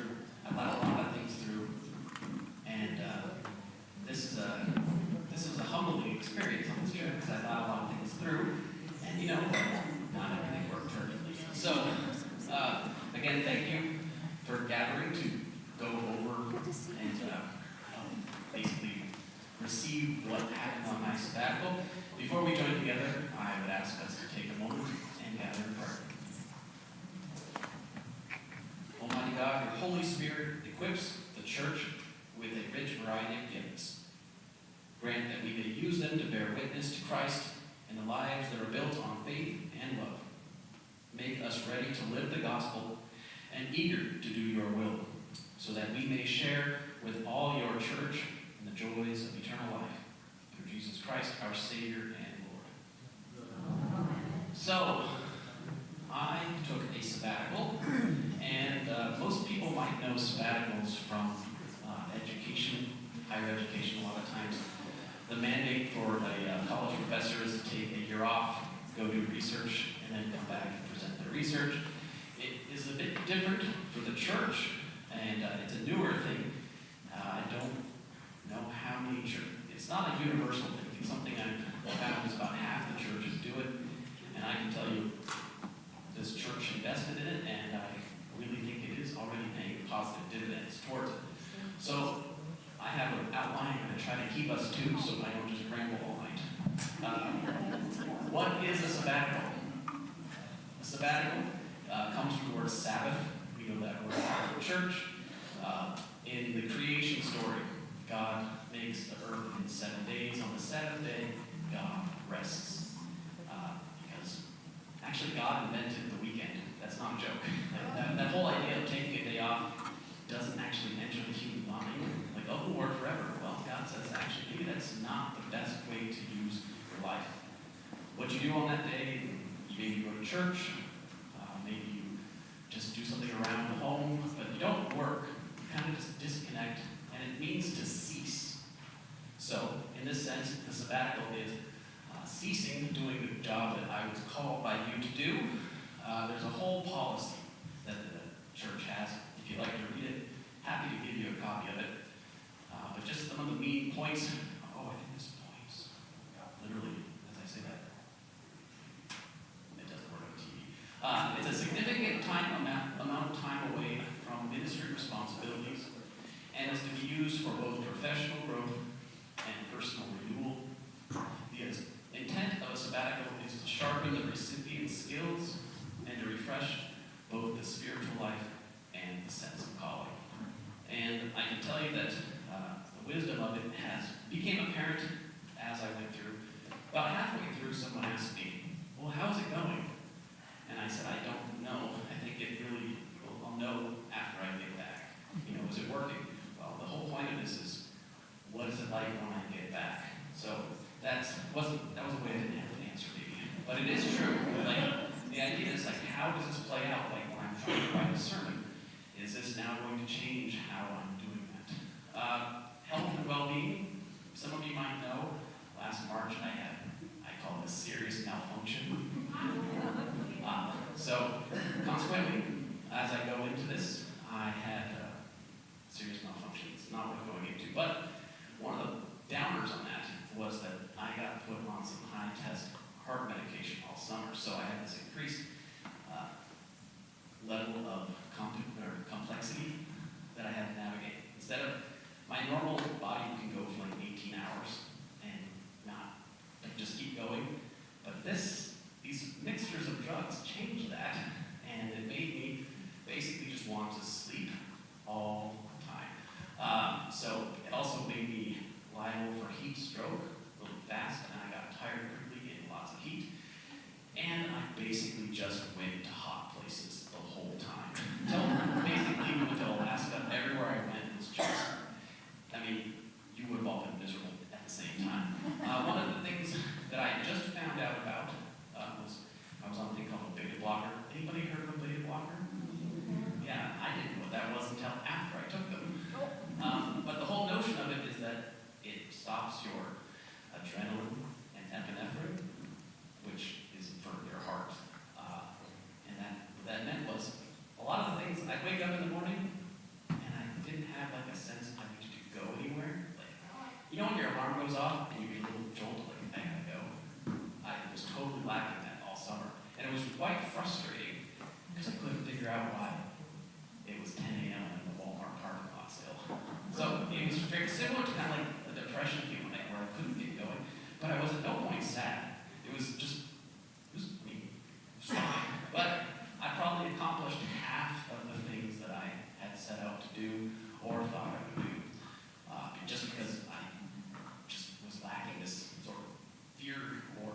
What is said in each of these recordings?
through. I thought a lot of things through, and this is a humbling experience on this trip because I thought a lot of things through, and not everything worked perfectly. So again, thank you for gathering to go over and basically receive what happened on my sabbatical. Before we join together, I would ask us to take a moment and gather in prayer. Almighty God, your Holy Spirit equips the church with a rich variety of gifts. Grant that we may use them to bear witness to Christ in the lives that are built on faith and love. Make us ready to live the gospel and eager to do your will, so that we may share with all your church in the joys of eternal life. Through Jesus Christ, our Savior and Lord. So, I took a sabbatical, and most people might know sabbaticals from education, higher education. A lot of times the mandate for a college professor is to take a year off, go do research, and then come back and present their research. It is a bit different for the church, and it's a newer thing. I don't know how many churches. It's not a universal thing. It's something I've found is about half the churches do it, and I can tell you this church invested in it, and I really think it is already paying positive dividends towards it. So I have an outline I'm going to try to keep us to, so I don't just ramble all night. What is a sabbatical? A sabbatical comes from the word Sabbath. We know that word for church. In the creation story, God makes the earth in 7 days. On the seventh day, God rests. Because actually God invented the weekend. That's not a joke. That whole idea of taking a day off doesn't actually enter the human mind. Like, oh, we'll work forever. Well, God says actually maybe that's not the best way to use your life. What you do on that day, maybe you go to church, maybe you just do something around the home, but you don't work. You kind of just disconnect, and it means to cease. So, in this sense, the sabbatical is ceasing doing the job that I was called by you to do. There's a whole policy that the church has. If you'd like to read it, happy to give you a copy of it. But just some of the main points. Oh, I think this points. Literally, as I say that. It doesn't work on TV. It's a significant amount of time away from ministry responsibilities, and is to be used for both professional growth and personal renewal. The intent of a sabbatical is to sharpen the recipient's skills and to refresh both the spiritual life and the sense of calling. And I can tell you that the wisdom of it became apparent as I went through. About halfway through, someone asked me, well, how's it going? And I said, I don't know. I think I'll know after I get back. Is it working? Well, the whole point of this is, what is it like when I get back? So that was a way I didn't have to answer maybe. But it is true. The idea is how does this play out? When I'm trying to write a sermon, is this now going to change how I'm doing that? Health and well-being. Some of you might know, last March I call it a serious malfunction. So consequently, as I go into this, I had serious malfunction. It's not worth going into. But one of the downers on that was that I got put on some high-test heart medication all summer. So I had this increased level of complexity that I had to navigate. Instead of my normal body can go for 18 hours and not just keep going, but these mixtures of drugs changed that, and it made me basically just want to sleep all the time. So it also made me liable for heat stroke really fast, and I got tired quickly in lots of heat. And I basically just went to hot places the whole time. Basically went to Alaska. Everywhere I went was just, you would have all been miserable at the same time. One of the things that I just found out about was I was on a thing called a beta blocker. Anybody heard of a beta blocker? Yeah, I didn't know what that was until after I took them. But the whole notion of it is that it stops your adrenaline and epinephrine, which is for your heart. And what that meant was a lot of the things, I'd wake up in the morning, have like a sense I needed to go anywhere. Like, you know when your alarm goes off and you get a little jolt, like, I gotta go? I was totally lacking that all summer. And it was quite frustrating because I couldn't figure out why it was 10 a.m. in the Walmart parking lot still. So it was very similar to kind of like a depression feeling where I couldn't get going, but I was at no point sad. It was fine. But I probably accomplished half of the things that I had set out to do or thought I would do, just because I just was lacking this sort of fear or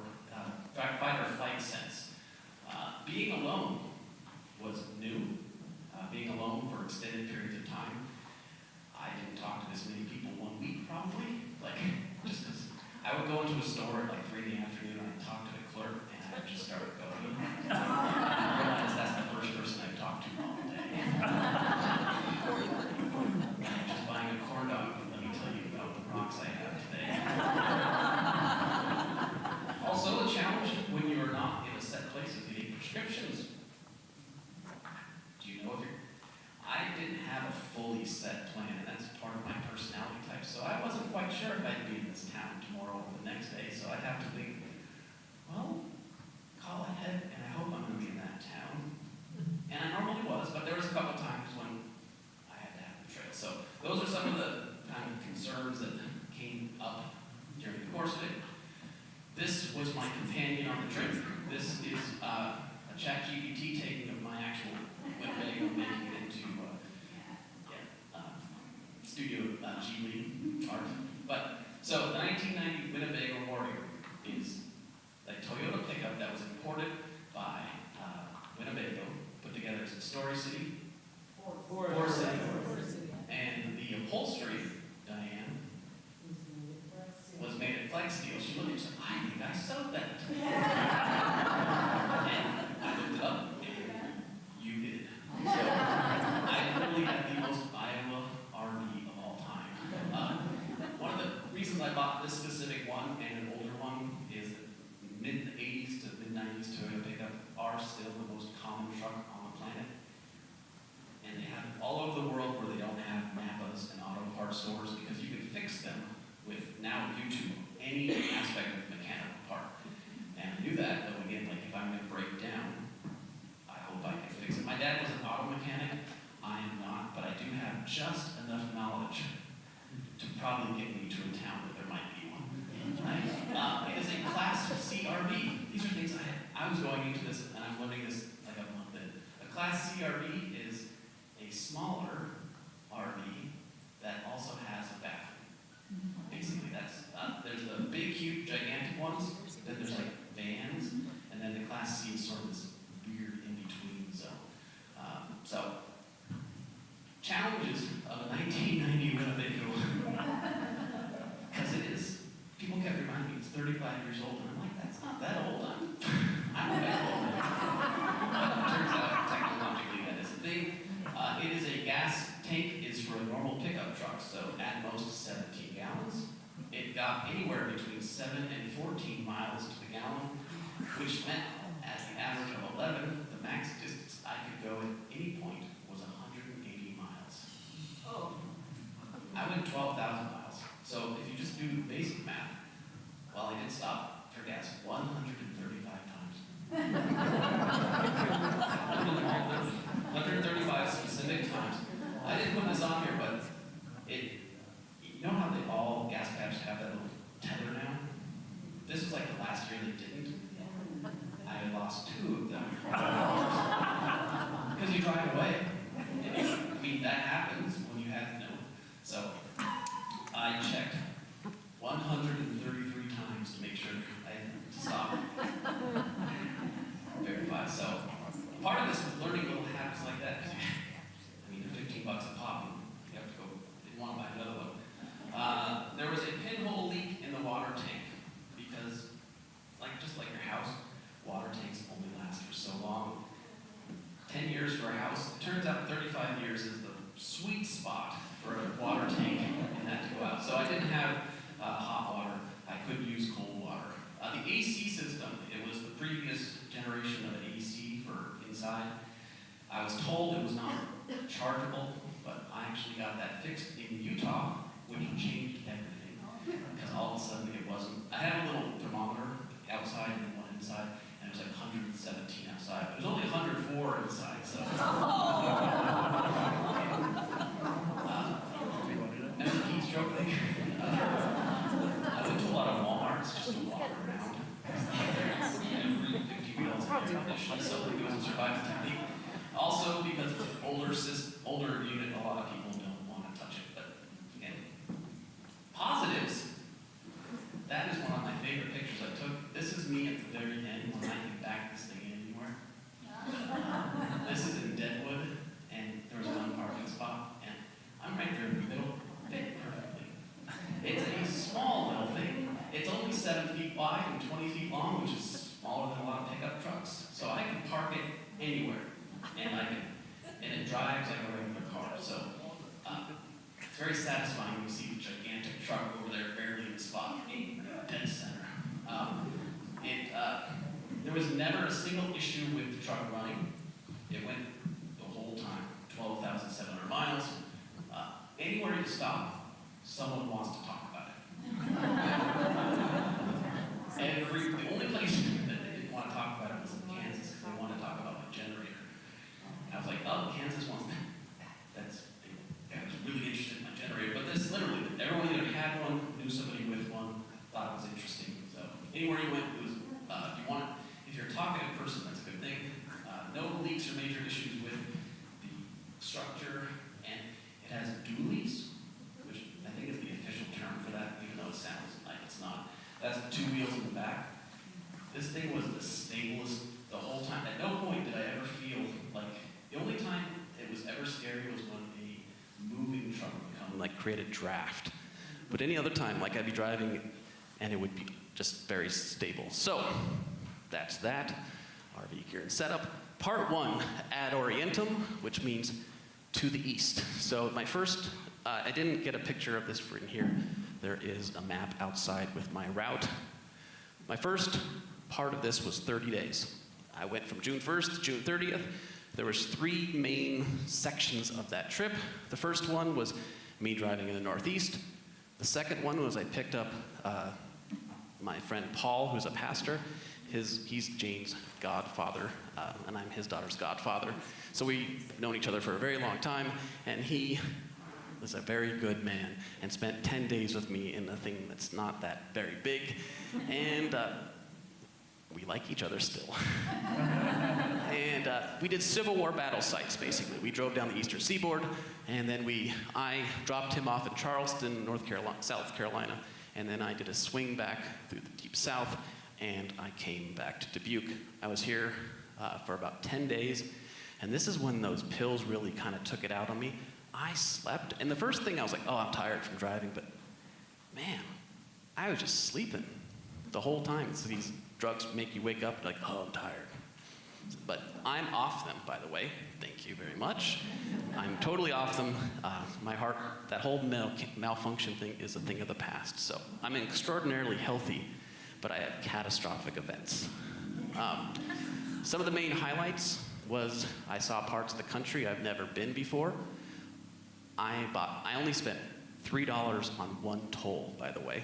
fight or flight sense. Being alone was new. Being alone for extended periods of time. I didn't talk to this many people 1 week probably, like just because I would go into a store at like 3 in the afternoon and I'd talk to the clerk and I would just start going. I realized that's the first person I've talked to all day. I'm just buying a corn dog, but let me tell you about the rocks I have today. Also a challenge when you are not in a set place of getting prescriptions. Do you know if you're... I didn't have a fully set plan, and that's part of my personality type, so I wasn't quite sure if I'd be in this town tomorrow or the next day, so I'd have to think, well, call ahead, and I hope I'm going to be in that town. And I normally was, but there was a couple times when I had to have the trail. So those are some of the kind of concerns that came up during the course of it. This was my companion on the trip. This is a ChatGPT taking of my actual Winnebago, making it into Studio Ghibli art. But so the 1990 Winnebago Warrior is a Toyota pickup that was imported by Winnebago, put together as a Story City, Ford City, and the upholstery, Diane, was made in flex steel. She looked and said, I think I sewed that. And I looked it up, and you did. So I literally had the most Iowa RV of all time. One of the reasons I bought this specific one and an older one is that mid-80s to mid-90s Toyota pickup are still the most common truck on the planet. And they have it all over the world where they don't have Napas and auto parts stores because you can fix them with now YouTube, any aspect of the mechanical part. And I knew that, though again, like if I'm going to break down, I hope I can fix it. My dad was an auto mechanic. I am not, but I do have just enough knowledge to probably get me to a town where there might be one. Right? It is a Class C RV. These are things I was going into this, and I'm learning this like a month in. A Class C RV is a smaller RV that also has a bathroom. Basically, that's there's the big, huge, gigantic ones. Then there's like vans, and then the Class C is sort of this weird in-between zone. So, challenges of a 1990 Winnebago, because it is. People kept reminding me it's 35 years old, and I'm like, that's not that old. I'm that old. But it turns out technologically that is a thing. It is a gas tank is for a normal pickup truck, so at most 17 gallons. It got anywhere between 7 and 14 miles to the gallon, which meant at the average of 11, the max distance I could go at any point was 180 miles. Oh. I went 12,000 miles. So if you just do basic math, well, I did stop for gas 135 times. 135 specific times. I didn't put this on here, but you know how they all gas caps have that little tether now? This was like the last year they didn't. I had lost 2 of them. Because you drive away. And that happens when you have no. So I checked 133 times to make sure I had to stop. Verify. So part of this was learning little habits like that. Because they're $15 a pop, and you have to go. Didn't want to buy another one. There was a pinhole leak in the water tank because, just like your house, water tanks only last for so long. 10 years for a house. It turns out 35 years is the sweet spot for a water tank and that to go out. So I didn't have hot water. I could use cold water. The AC system, it was the previous generation of an AC for inside. I was told it was not chargeable, but I actually got that fixed in Utah, which changed everything. Because all of a sudden it wasn't, I had a little thermometer outside and then one inside, and it was like 117 outside, but it was only 104 inside, so. Remember the heat stroke thing? I went to a lot of Walmarts just to walk around. Every 50 wheels in air conditioning, so it was a survival technique. Also, because it's an older unit, a lot of people don't want to touch it. But again, positives. That is one of my favorite pictures I took. This is me at the very end when I can back this thing in anywhere. This is in Deadwood, and there was one parking spot, and I'm right there in the middle, fit perfectly. It's a small little thing. It's only 7 feet wide and 20 feet long, which is smaller than a lot of pickup trucks. So I can park it anywhere, and it drives like a regular car. So it's very satisfying when you see the gigantic truck over there, barely in the spot, dead center. There was never a single issue with the truck running. It went the whole time, 12,700 miles. Anywhere you stop, someone wants to talk about it. The only place that they didn't want to talk about it was in Kansas, because they wanted to talk about my generator. And I was like, oh, Kansas wants that. I was really interested in my generator, but this literally, everyone either had one, knew somebody with one, thought it was interesting. So anywhere you went, it was, if you're a talkative person, that's a good thing. No leaks or major issues with the structure, and it has dualies, which I think is the official term for that, even though it sounds like it's not. That's the 2 wheels in the back. This thing was the stablest the whole time. At no point did I ever feel like, the only time it was ever scary was when a moving truck would come and like create a draft. But any other time, like I'd be driving and it would be just very stable. So that's that. RV gear and setup. Part 1, ad orientem, which means to the east. So my first, I didn't get a picture of this in here. There is a map outside with my route. My first part of this was 30 days. I went from June 1st to June 30th. There was 3 main sections of that trip. The first one was me driving in the Northeast. The second one was I picked up my friend Paul, who's a pastor. He's Jane's godfather, and I'm his daughter's godfather. So we've known each other for a very long time, and he was a very good man and spent 10 days with me in a thing that's not that very big, and we like each other still. And we did Civil War battle sites, basically. We drove down the eastern seaboard, and then I dropped him off in Charleston, South Carolina, and then I did a swing back through the deep south, and I came back to Dubuque. I was here for about 10 days, and this is when those pills really kind of took it out on me. I slept, and the first thing I was like, oh, I'm tired from driving, but man, I was just sleeping the whole time. So these drugs make you wake up like, oh, I'm tired. But I'm off them, by the way. Thank you very much. I'm totally off them. My heart, that whole malfunction thing is a thing of the past. So I'm extraordinarily healthy, but I have catastrophic events. Some of the main highlights was I saw parts of the country I've never been before. I only spent $3 on one toll, by the way.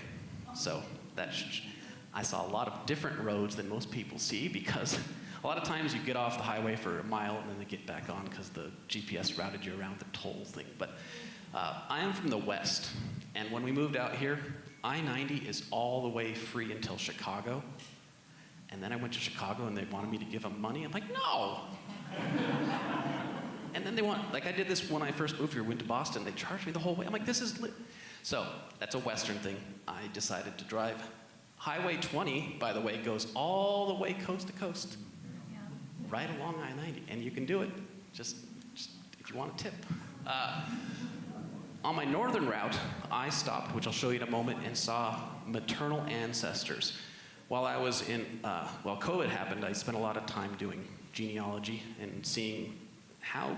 So I saw a lot of different roads than most people see, because a lot of times you get off the highway for a mile and then they get back on because the GPS routed you around the toll thing. But I am from the West, and when we moved out here, I-90 is all the way free until Chicago. And then I went to Chicago and they wanted me to give them money. I'm like, no! And then I did this when I first moved here, went to Boston, they charged me the whole way. I'm like, this is lit. So that's a Western thing. I decided to drive. Highway 20, by the way, goes all the way coast to coast, right along I-90, and you can do it, just if you want a tip. On my northern route, I stopped, which I'll show you in a moment, and saw maternal ancestors. While I was while COVID happened, I spent a lot of time doing genealogy and seeing how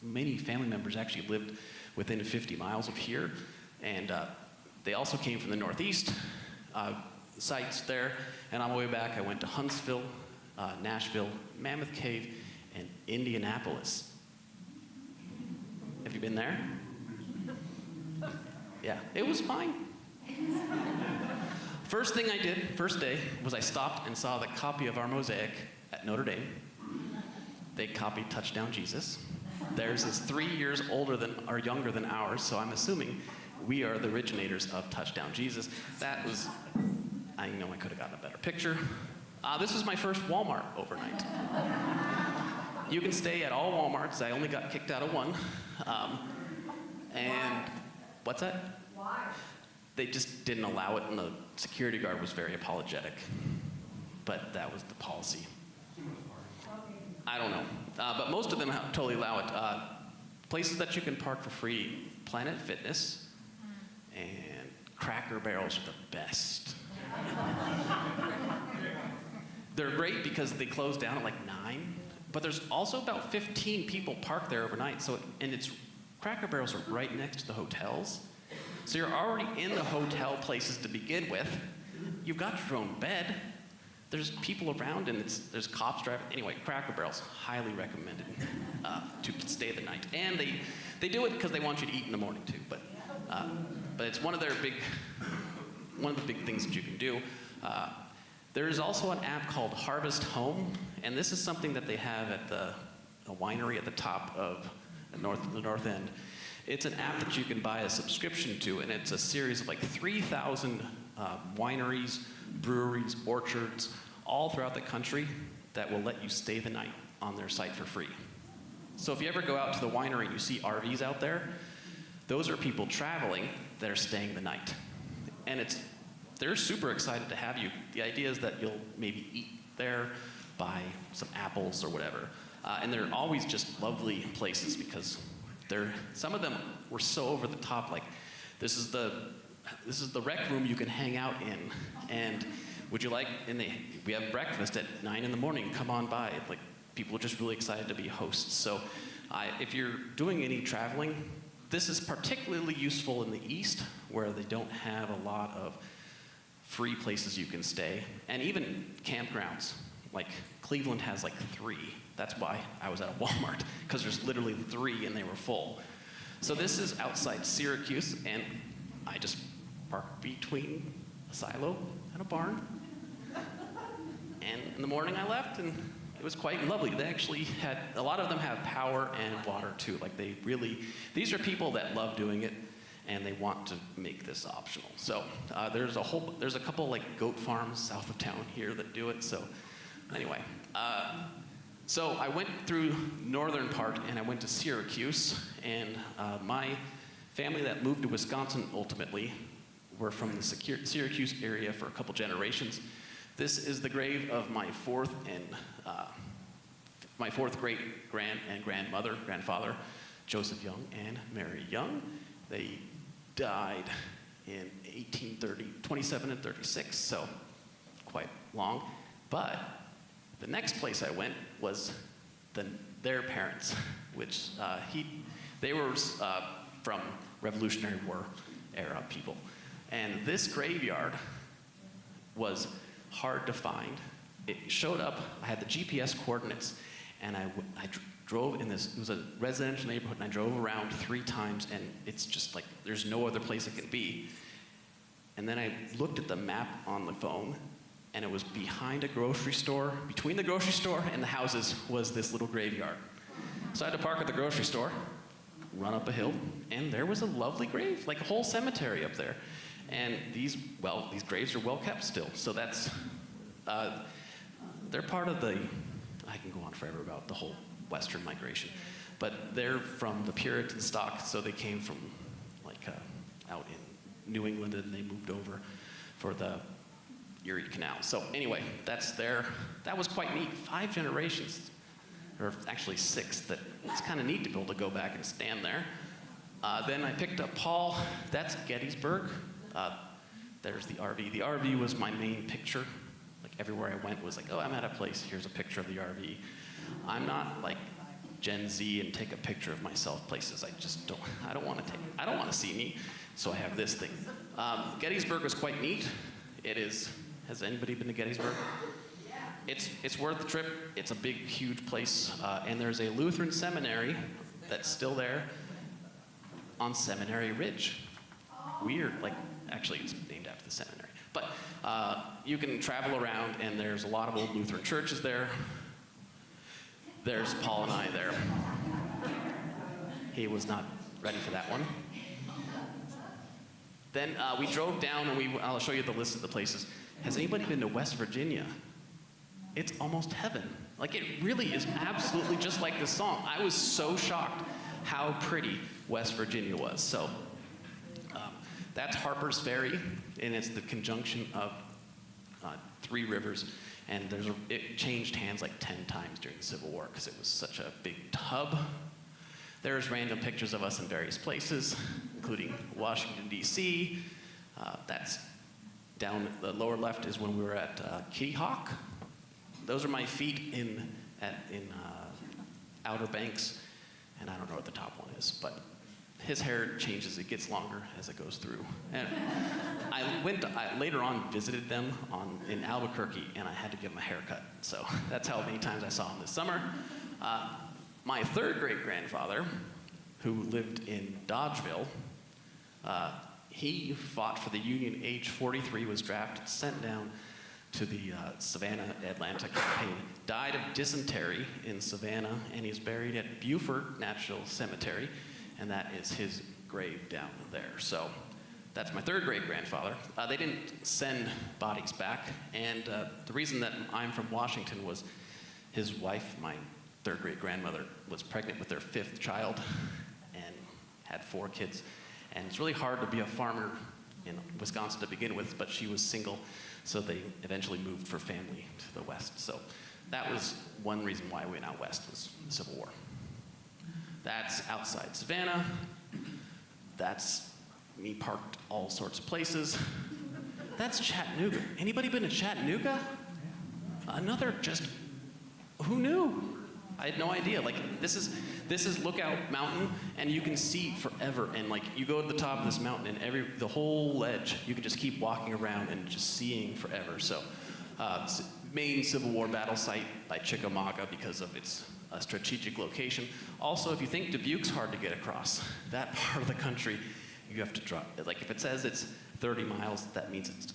many family members actually lived within 50 miles of here. And they also came from the Northeast, sites there. And on my way back, I went to Huntsville, Nashville, Mammoth Cave, and Indianapolis. Have you been there? Yeah, it was fine. First thing I did, first day, was I stopped and saw the copy of our mosaic at Notre Dame. They copied Touchdown Jesus. Theirs is 3 years older than or younger than ours, so I'm assuming we are the originators of Touchdown Jesus. That was, I know I could have gotten a better picture. This was my first Walmart overnight. You can stay at all Walmarts. I only got kicked out of one. And what's that? Why? They just didn't allow it, and the security guard was very apologetic. But that was the policy. I don't know. But most of them totally allow it. Places that you can park for free, Planet Fitness, and Cracker Barrels are the best. They're great because they close down at like 9, but there's also about 15 people parked there overnight. Cracker Barrels are right next to the hotels. So you're already in the hotel places to begin with. You've got your own bed. There's people around, and there's cops driving. Anyway, Cracker Barrel's highly recommended to stay the night. And they do it because they want you to eat in the morning too. But it's one of the big things that you can do. There's also an app called Harvest Home, and this is something that they have at a winery at the top of the north end. It's an app that you can buy a subscription to, and it's a series of like 3,000 wineries, breweries, orchards, all throughout the country that will let you stay the night on their site for free. So if you ever go out to the winery and you see RVs out there, those are people traveling that are staying the night. And they're super excited to have you. The idea is that you'll maybe eat there, buy some apples or whatever. And they're always just lovely places because some of them were so over the top, like this is the rec room you can hang out in, and would you like, and we have breakfast at 9 in the morning, come on by. Like, people are just really excited to be hosts. So if you're doing any traveling, this is particularly useful in the East, where they don't have a lot of free places you can stay, and even campgrounds. Like Cleveland has like 3. That's why I was at a Walmart, because there's literally 3 and they were full. So this is outside Syracuse, and I just parked between a silo and a barn. And in the morning I left, and it was quite lovely. They actually had, a lot of them have power and water too. Like these are people that love doing it, and they want to make this optional. So there's a couple like goat farms south of town here that do it. So anyway, so I went through northern part, and I went to Syracuse, and my family that moved to Wisconsin ultimately were from the Syracuse area for a couple generations. This is the grave of my fourth great grandfather, Joseph Young and Mary Young. They died in 27 and 36, so quite long. But the next place I went was their parents, which they were from Revolutionary War era people. And this graveyard was hard to find. It showed up, I had the GPS coordinates, and I drove in this, it was a residential neighborhood, and I drove around 3 times, and it's just like, there's no other place it can be. And then I looked at the map on the phone, and it was behind a grocery store. Between the grocery store and the houses was this little graveyard. So I had to park at the grocery store, run up a hill, and there was a lovely grave, like a whole cemetery up there. And these graves are well kept still. So they're part of I can go on forever about the whole Western migration, but they're from the Puritan stock, so they came from out in New England, and they moved over for the Erie Canal. So anyway, that was quite neat. 5 generations, or actually 6, it's kind of neat to be able to go back and stand there. Then I picked up Paul. That's Gettysburg. There's the RV. The RV was my main picture. Like everywhere I went was like, oh, I'm at a place, here's a picture of the RV. I'm not like Gen Z and take a picture of myself places. I don't want to see me, so I have this thing. Gettysburg was quite neat. Has anybody been to Gettysburg? It's worth the trip. It's a big, huge place, and there's a Lutheran seminary that's still there on Seminary Ridge. weird. Like, actually, it's named after the seminary. But you can travel around, and there's a lot of old Lutheran churches there. There's Paul and I there. He was not ready for that one. Then we drove down, and I'll show you the list of the places. Has anybody been to West Virginia? It's almost heaven. Like, it really is absolutely just like this song. I was so shocked how pretty West Virginia was. So that's Harper's Ferry, and it's the conjunction of 3 rivers. And it changed hands like 10 times during the Civil War because it was such a big tub. There's random pictures of us in various places, including Washington, D.C. That's down the lower left is when we were at Kitty Hawk. Those are my feet in Outer Banks, and I don't know what the top one is, but his hair changes, it gets longer as it goes through. And I later on visited them in Albuquerque, and I had to give him a haircut. So that's how many times I saw him this summer. My 3rd great-grandfather, who lived in Dodgeville, he fought for the Union, age 43, was drafted, sent down to the Savannah-Atlanta campaign, died of dysentery in Savannah, and he's buried at Buford National Cemetery, and that is his grave down there. So that's my 3rd great-grandfather. They didn't send bodies back, and the reason that I'm from Washington was his wife, my 3rd great-grandmother, was pregnant with their 5th child and had 4 kids. And it's really hard to be a farmer in Wisconsin to begin with, but she was single, so they eventually moved for family to the west. So that was one reason why we went out west, was the Civil War. That's outside Savannah. That's me parked all sorts of places. That's Chattanooga. Anybody been to Chattanooga? Another who knew? I had no idea. Like, this is Lookout Mountain, and you can see forever. And like, you go to the top of this mountain, and the whole ledge, you can just keep walking around and just seeing forever. So, main Civil War battle site by Chickamauga because of its strategic location. Also, if you think Dubuque's hard to get across, that part of the country, you have to drop. Like, if it says it's 30 miles, that means it's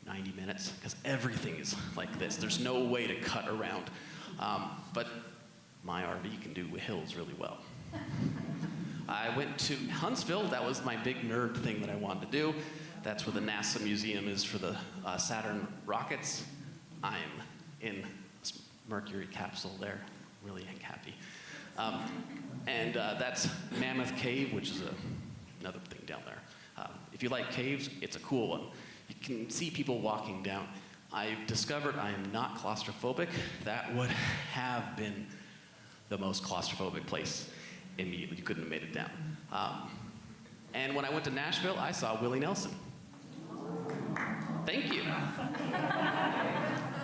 90 minutes, because everything is like this. There's no way to cut around. But my RV can do hills really well. I went to Huntsville. That was my big nerd thing that I wanted to do. That's where the NASA museum is for the Saturn rockets. I'm in Mercury capsule there. Really happy. And that's Mammoth Cave, which is another thing down there. If you like caves, it's a cool one. You can see people walking down. I've discovered I am not claustrophobic. That would have been the most claustrophobic place immediately. You couldn't have made it down. And when I went to Nashville, I saw Willie Nelson. Thank you.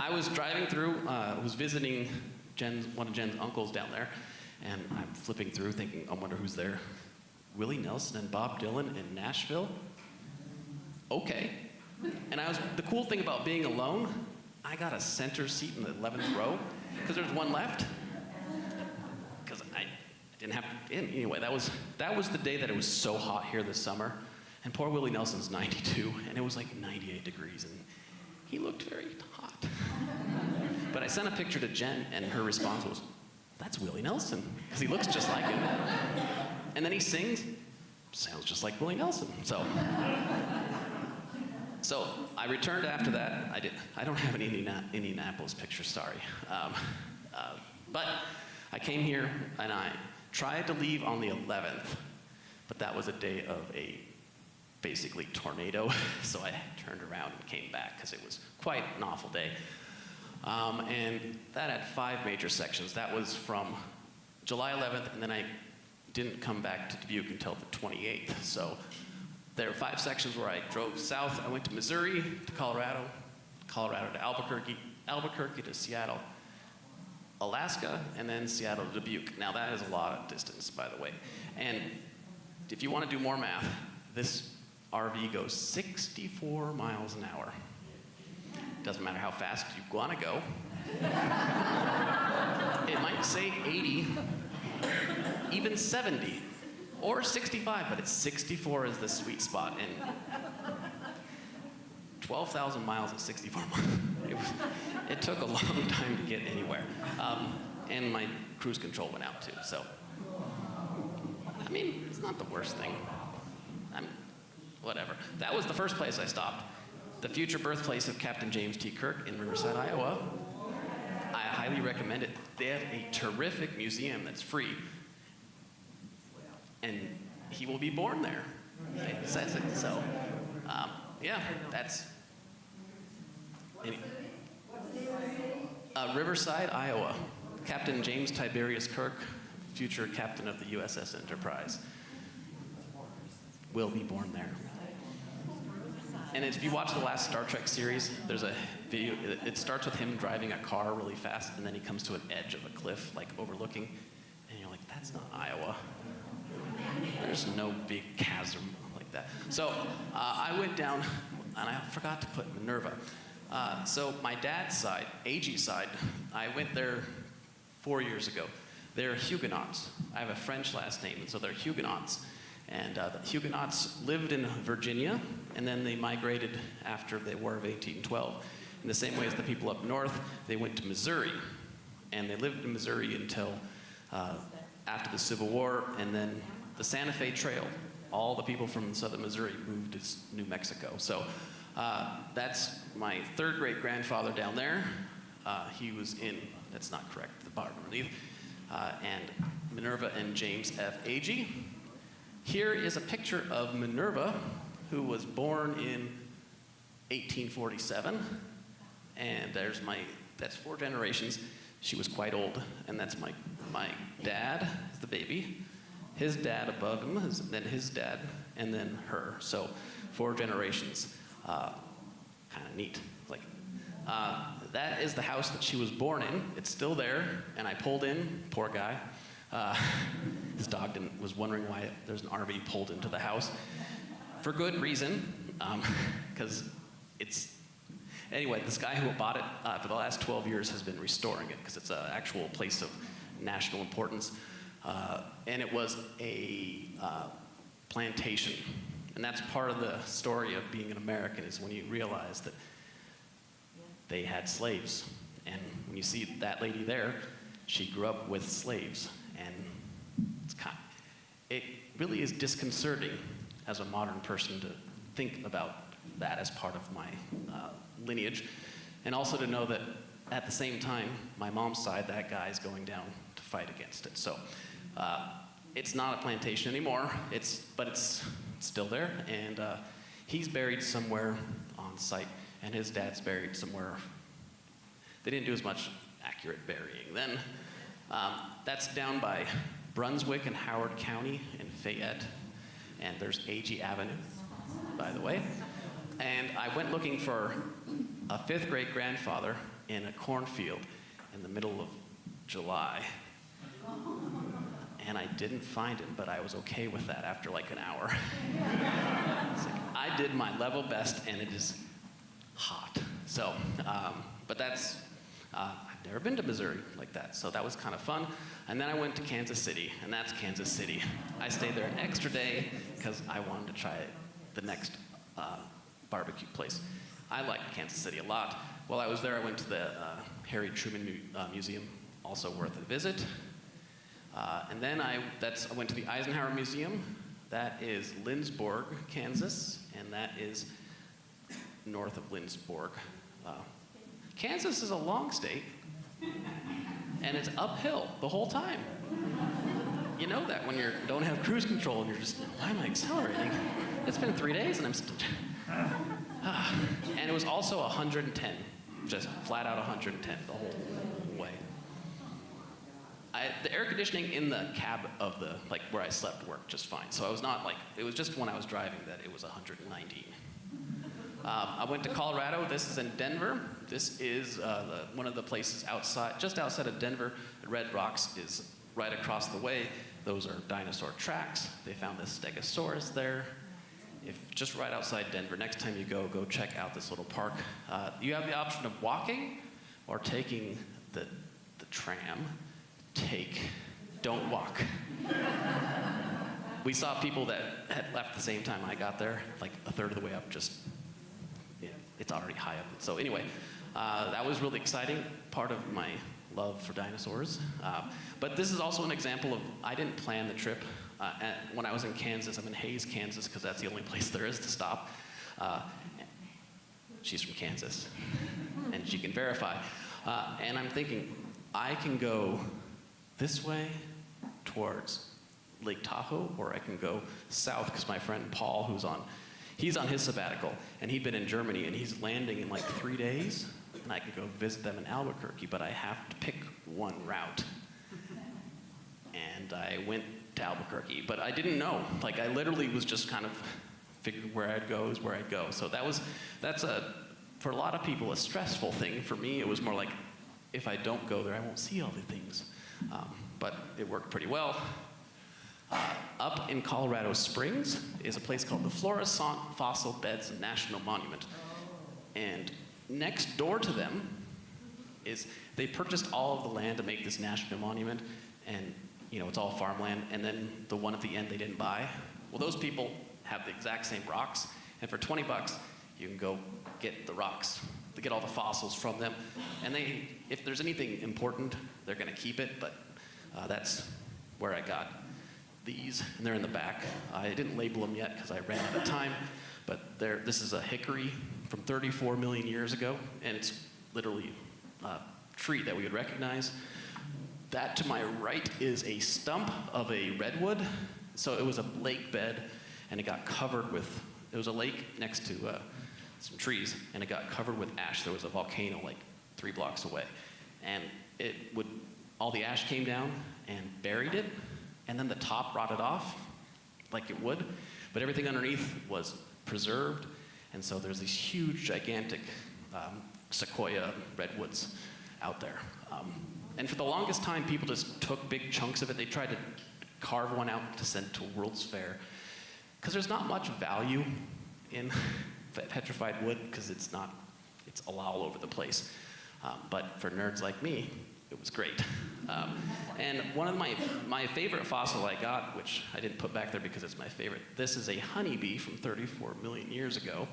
I was driving through, was visiting one of Jen's uncles down there, and I'm flipping through thinking, I wonder who's there. Willie Nelson and Bob Dylan in Nashville? Okay. And the cool thing about being alone, I got a center seat in the 11th row, because there's one left. Because I didn't have to, anyway, that was the day that it was so hot here this summer. And poor Willie Nelson's 92, and it was like 98 degrees, and he looked very hot. But I sent a picture to Jen, and her response was, that's Willie Nelson, because he looks just like him. And then he sings, sounds just like Willie Nelson. So I returned after that. I don't have any Indianapolis pictures, sorry. But I came here, and I tried to leave on the 11th, but that was a day of a basically tornado, so I turned around and came back because it was quite an awful day. And that had 5 major sections. That was from July 11th, and then I didn't come back to Dubuque until the 28th. So there were 5 sections where I drove south. I went to Missouri, to Colorado, Colorado to Albuquerque, Albuquerque to Seattle, Alaska, and then Seattle to Dubuque. Now that is a lot of distance, by the way. And if you want to do more math, this RV goes 64 miles an hour. Doesn't matter how fast you want to go. It might say 80, even 70. Or 65, but it's 64 is the sweet spot. And 12,000 miles at 64 miles. It took a long time to get anywhere. And my cruise control went out too, so. I mean, it's not the worst thing. Whatever. That was the first place I stopped. The future birthplace of Captain James T. Kirk in Riverside, Iowa. I highly recommend it. They have a terrific museum that's free. And he will be born there. It says it. So, yeah, that's. Riverside, Iowa. Captain James Tiberius Kirk, future captain of the USS Enterprise, will be born there. And if you watch the last Star Trek series, there's a video. It starts with him driving a car really fast, and then he comes to an edge of a cliff, like overlooking, and you're like, that's not Iowa. There's no big chasm like that. So I went down, and I forgot to put Minerva. So my dad's side, AG side, I went there 4 years ago. They're Huguenots. I have a French last name, and so they're Huguenots. And the Huguenots lived in Virginia, and then they migrated after the War of 1812. In the same way as the people up north, they went to Missouri. And they lived in Missouri until after the Civil War, and then the Santa Fe Trail. All the people from southern Missouri moved to New Mexico. So that's my third great-grandfather down there. He was in, that's not correct, the bar underneath, and Minerva and James F. Agee. Here is a picture of Minerva, who was born in 1847. And that's 4 generations. She was quite old, and that's my dad, the baby. His dad above him, then his dad, and then her. So 4 generations. Kind of neat. That is the house that she was born in. It's still there, and I pulled in, poor guy. His dog was wondering why there's an RV pulled into the house. For good reason, because anyway, this guy who bought it for the last 12 years has been restoring it, because it's an actual place of national importance. And it was a plantation. And that's part of the story of being an American, is when you realize that they had slaves. And when you see that lady there, she grew up with slaves. And it really is disconcerting as a modern person to think about that as part of my lineage. And also to know that at the same time, my mom's side, that guy's going down to fight against it. So it's not a plantation anymore, but it's still there. And he's buried somewhere on site, and his dad's buried somewhere. They didn't do as much accurate burying then. That's down by Brunswick and Howard County in Fayette. And there's A.G. Avenue, by the way. And I went looking for a 5th great-grandfather in a cornfield in the middle of July. And I didn't find him, but I was okay with that after like an hour. I did my level best, and it is hot. So, but that's, I've never been to Missouri like that, so that was kind of fun. And then I went to Kansas City, and that's Kansas City. I stayed there an extra day because I wanted to try the next barbecue place. I liked Kansas City a lot. While I was there, I went to the Harry Truman Museum, also worth a visit. And then I went to the Eisenhower Museum. That is Lindsborg, Kansas, and that is north of Lindsborg. Kansas is a long state, and it's uphill the whole time. You know that when you don't have cruise control and you're just, why am I accelerating? It's been 3 days and I'm still... And it was also 110, just flat out 110 the whole way. The air conditioning in the cab of where I slept worked just fine. So I was not it was just when I was driving that it was 119. I went to Colorado. This is in Denver. This is one of the places just outside of Denver. The Red Rocks is right across the way. Those are dinosaur tracks. They found this Stegosaurus there. Just right outside Denver. Next time you go check out this little park. You have the option of walking or taking the tram. Don't walk. we saw people that had left the same time I got there, like a third of the way up, it's already high up. So anyway, that was really exciting, part of my love for dinosaurs. But this is also an example of, I didn't plan the trip. When I was in Kansas, I'm in Hays, Kansas, because that's the only place there is to stop. She's from Kansas, and she can verify. And I'm thinking, I can go this way towards Lake Tahoe, or I can go south, because my friend Paul, he's on his sabbatical, and he'd been in Germany, and he's landing in like 3 days, and I can go visit them in Albuquerque, but I have to pick one route. And I went to Albuquerque, but I didn't know. Like, I literally was just kind of figuring where I'd go is where I'd go. So that's for a lot of people, a stressful thing. For me, it was more like, if I don't go there, I won't see all the things. But it worked pretty well. Up in Colorado Springs is a place called the Florissant Fossil Beds National Monument. And next door to them they purchased all of the land to make this national monument, and it's all farmland, and then the one at the end they didn't buy. Well, those people have the exact same rocks, and for $20, you can go get the rocks, to get all the fossils from them. And if there's anything important, they're gonna keep it, but that's where I got these, and they're in the back. I didn't label them yet because I ran out of time, but this is a hickory from 34 million years ago, and it's literally a tree that we would recognize. That to my right is a stump of a redwood. So it was a lake bed, and it was a lake next to some trees, and it got covered with ash. There was a volcano like 3 blocks away, and all the ash came down and buried it, and then the top rotted off like it would, but everything underneath was preserved, and so there's these huge, gigantic sequoia redwoods out there. And for the longest time, people just took big chunks of it. They tried to carve one out to send to World's Fair, because there's not much value in petrified wood, because it's all over the place. But for nerds like me, it was great. And one of my favorite fossil I got, which I didn't put back there because it's my favorite, this is a honeybee from 34 million years ago.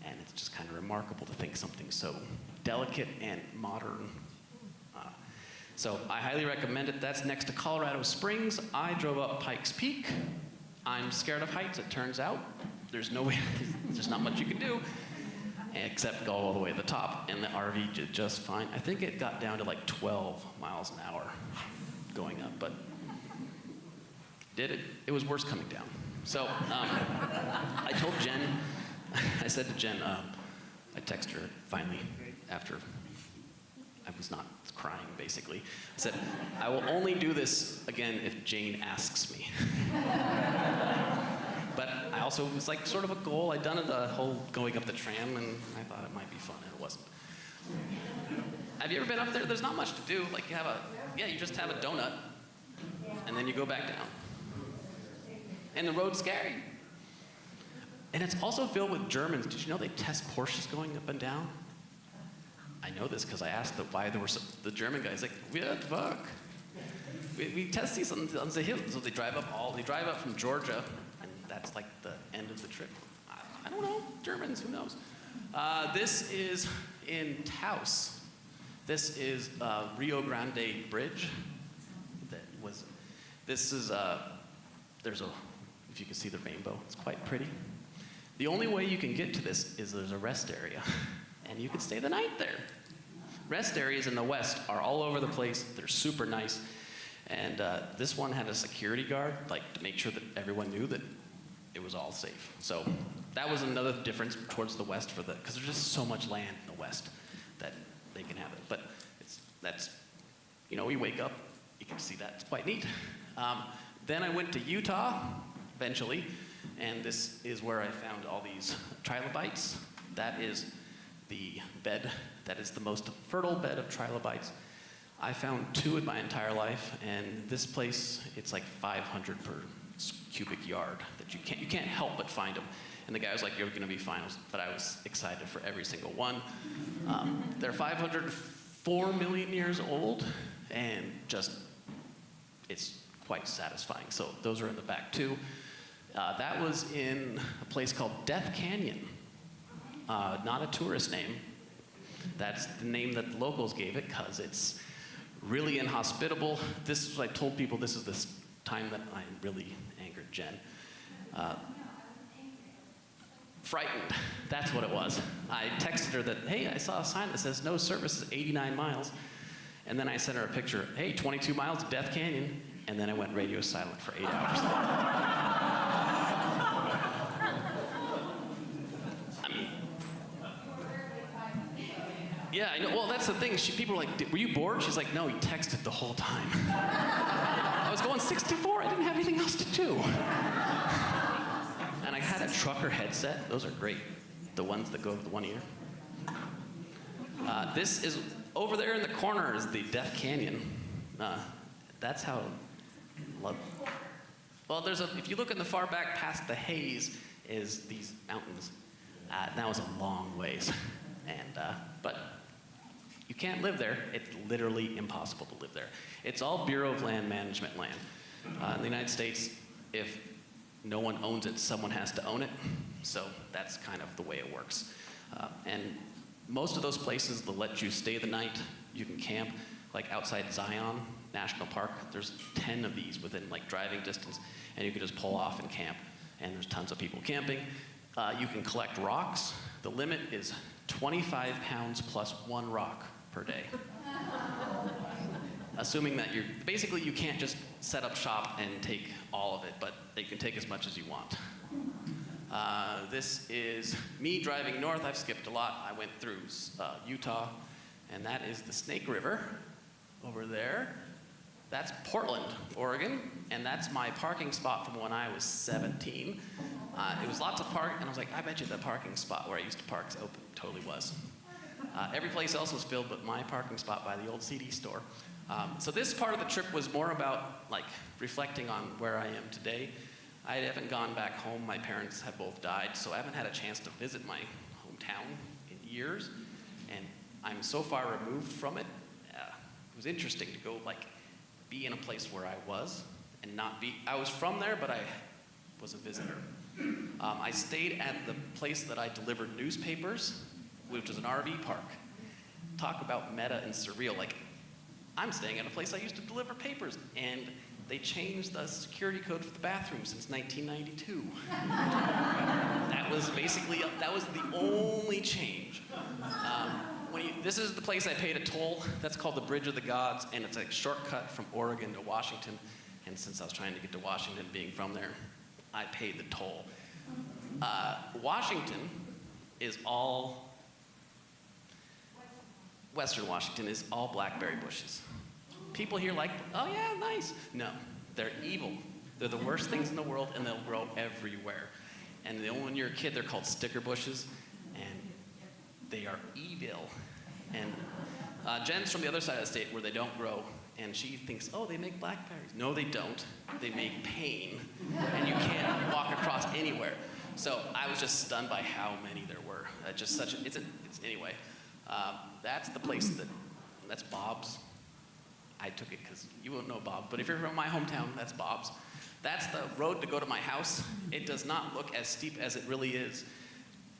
And it's just kind of remarkable to think something so delicate and modern. So I highly recommend it. That's next to Colorado Springs. I drove up Pikes Peak. I'm scared of heights, it turns out. There's not much you can do except go all the way to the top, and the RV did just fine. I think it got down to like 12 miles an hour going up, but it was worse coming down. So I told Jen, I said to Jen, I texted her finally after I was not crying, basically. I said, I will only do this again if Jane asks me. But I also, it was like sort of a goal. I'd done it the whole going up the tram, and I thought it might be fun, and it wasn't. Have you ever been up there? There's not much to do. Like you just have a donut, and then you go back down. And the road's scary. And it's also filled with Germans. Did you know they test Porsches going up and down? I know this because I asked why there were the German guys like, what the fuck? We test these on the hill. So they drive up from Georgia, and that's like the end of the trip. I don't know, Germans, who knows? This is in Taos. This is Rio Grande Bridge. If you can see the rainbow, it's quite pretty. The only way you can get to this is there's a rest area, and you can stay the night there. Rest areas in the West are all over the place. They're super nice. And this one had a security guard, like to make sure that everyone knew that it was all safe. So that was another difference towards the West because there's just so much land in the West that they can have it. But we wake up, you can see that. It's quite neat. Then I went to Utah, eventually, and this is where I found all these trilobites. That is the bed, that is the most fertile bed of trilobites. I found 2 in my entire life, and this place, it's like 500 per cubic yard that you can't help but find them. And the guy was like, you're gonna be fine, but I was excited for every single one. They're 504 million years old, and it's quite satisfying. So those are in the back too. That was in a place called Death Canyon. Not a tourist name. That's the name that the locals gave it because it's really inhospitable. I told people this is the time that I really angered Jen. Frightened, that's what it was. I texted her that, hey, I saw a sign that says no service is 89 miles. And then I sent her a picture, hey, 22 miles to Death Canyon. And then I went radio silent for 8 hours. I mean, yeah, I know. Well, that's the thing. People were like, were you bored? She's like, no, he texted the whole time. I was going 64. I didn't have anything else to do. And I had a trucker headset. Those are great. The ones that go to the one ear. This is, over there in the corner is the Death Canyon. That's how, well, if you look in the far back past the haze is these mountains. That was a long ways. But you can't live there. It's literally impossible to live there. It's all Bureau of Land Management land. In the United States, if no one owns it, someone has to own it. So that's kind of the way it works. And most of those places, they'll let you stay the night. You can camp, like outside Zion National Park. There's 10 of these within like driving distance, and you can just pull off and camp. And there's tons of people camping. You can collect rocks. The limit is 25 pounds plus 1 rock per day. Assuming that basically you can't just set up shop and take all of it, but you can take as much as you want. This is me driving north. I've skipped a lot. I went through Utah, and that is the Snake River over there. That's Portland, Oregon, and that's my parking spot from when I was 17. It was lots of parking, and I was like, I bet you the parking spot where I used to park is open. Totally was. Every place else was filled, but my parking spot by the old CD store. So this part of the trip was more about like reflecting on where I am today. I haven't gone back home. My parents have both died, so I haven't had a chance to visit my hometown in years, and I'm so far removed from it. It was interesting to go like be in a place where I was and not be. I was from there, but I was a visitor. I stayed at the place that I delivered newspapers, which was an RV park. Talk about meta and surreal. Like, I'm staying at a place I used to deliver papers, and they changed the security code for the bathroom since 1992. That was the only change. This is the place I paid a toll. That's called the Bridge of the Gods, and it's a shortcut from Oregon to Washington. And since I was trying to get to Washington, being from there, I paid the toll. Washington is all, Western Washington is all blackberry bushes. People here like, oh yeah, nice. No, they're evil. They're the worst things in the world, and they'll grow everywhere. And when you're a kid, they're called sticker bushes, and they are evil. And Jen's from the other side of the state where they don't grow, and she thinks, oh, they make blackberries. No, they don't. They make pain, and you can't walk across anywhere. So I was just stunned by how many there were. Anyway, that's the place that's Bob's. I took it because you won't know Bob, but if you're from my hometown, that's Bob's. That's the road to go to my house. It does not look as steep as it really is.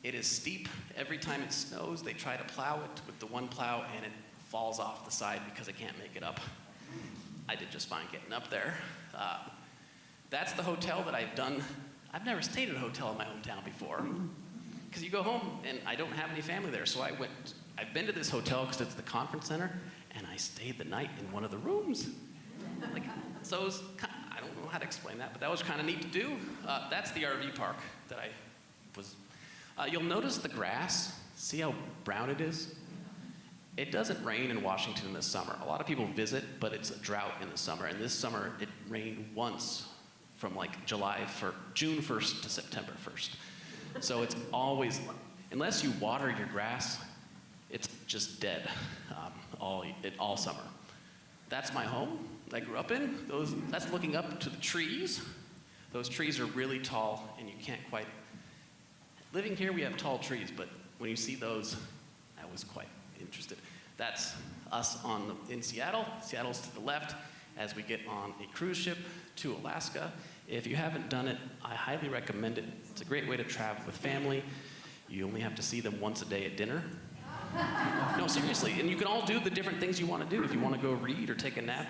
It is steep. Every time it snows, they try to plow it with the one plow, and it falls off the side because I can't make it up. I did just fine getting up there. That's the hotel that I've done. I've never stayed at a hotel in my hometown before. Because you go home, and I don't have any family there, so I've been to this hotel because it's the conference center, and I stayed the night in one of the rooms. So it was I don't know how to explain that, but that was kind of neat to do. That's the RV park that I was. You'll notice the grass. See how brown it is? It doesn't rain in Washington this summer. A lot of people visit, but it's a drought in the summer. And this summer, it rained once from like June 1st to September 1st. So it's always, unless you water your grass, it's just dead all summer. That's my home I grew up in. That's looking up to the trees. Those trees are really tall, and you can't quite. Living here, we have tall trees, but when you see those, I was quite interested. That's us in Seattle. Seattle's to the left, as we get on a cruise ship to Alaska. If you haven't done it, I highly recommend it. It's a great way to travel with family. You only have to see them once a day at dinner. No, seriously, and you can all do the different things you want to do. If you want to go read or take a nap,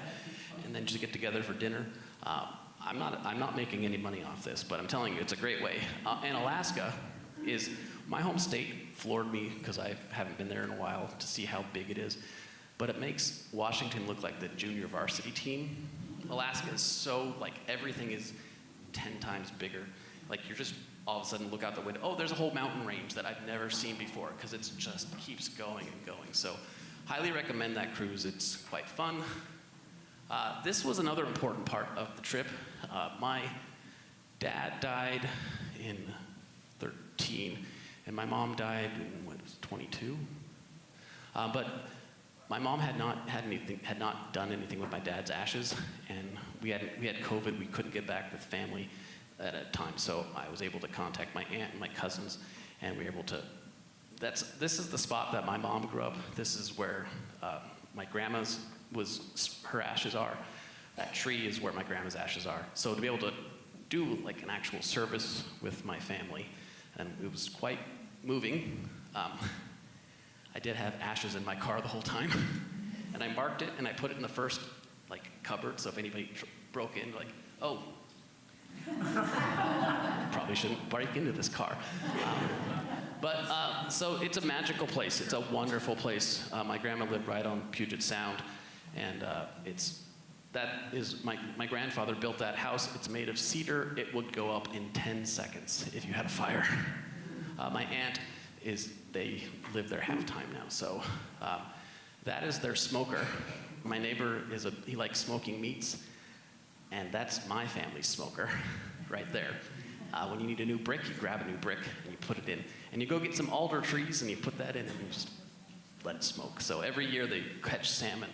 and then just get together for dinner. I'm not making any money off this, but I'm telling you, it's a great way. And Alaska is my home state. Floored me because I haven't been there in a while to see how big it is. But it makes Washington look like the junior varsity team. Alaska is so, like, everything is 10 times bigger. Like, you're just all of a sudden look out the window, oh, there's a whole mountain range that I've never seen before, because it just keeps going and going. So highly recommend that cruise. It's quite fun. This was another important part of the trip. My dad died in 13, and my mom died in, 22? But my mom had not done anything with my dad's ashes, and we had COVID. We couldn't get back with family at a time, so I was able to contact my aunt and my cousins, and we were able to. This is the spot that my mom grew up. This is where my grandma's her ashes are. That tree is where my grandma's ashes are. So to be able to do like an actual service with my family, and it was quite moving. I did have ashes in my car the whole time, and I marked it and I put it in the first like cupboard. So if anybody broke in, like, oh, probably shouldn't break into this car. So it's a magical place. It's a wonderful place. My grandma lived right on Puget Sound, and my grandfather built that house. It's made of cedar. It would go up in 10 seconds if you had a fire. My aunt they live there half-time now, so that is their smoker. My neighbor he likes smoking meats, and that's my family's smoker right there. When you need a new brick, you grab a new brick and you put it in. And you go get some alder trees and you put that in and you just let it smoke. So every year they catch salmon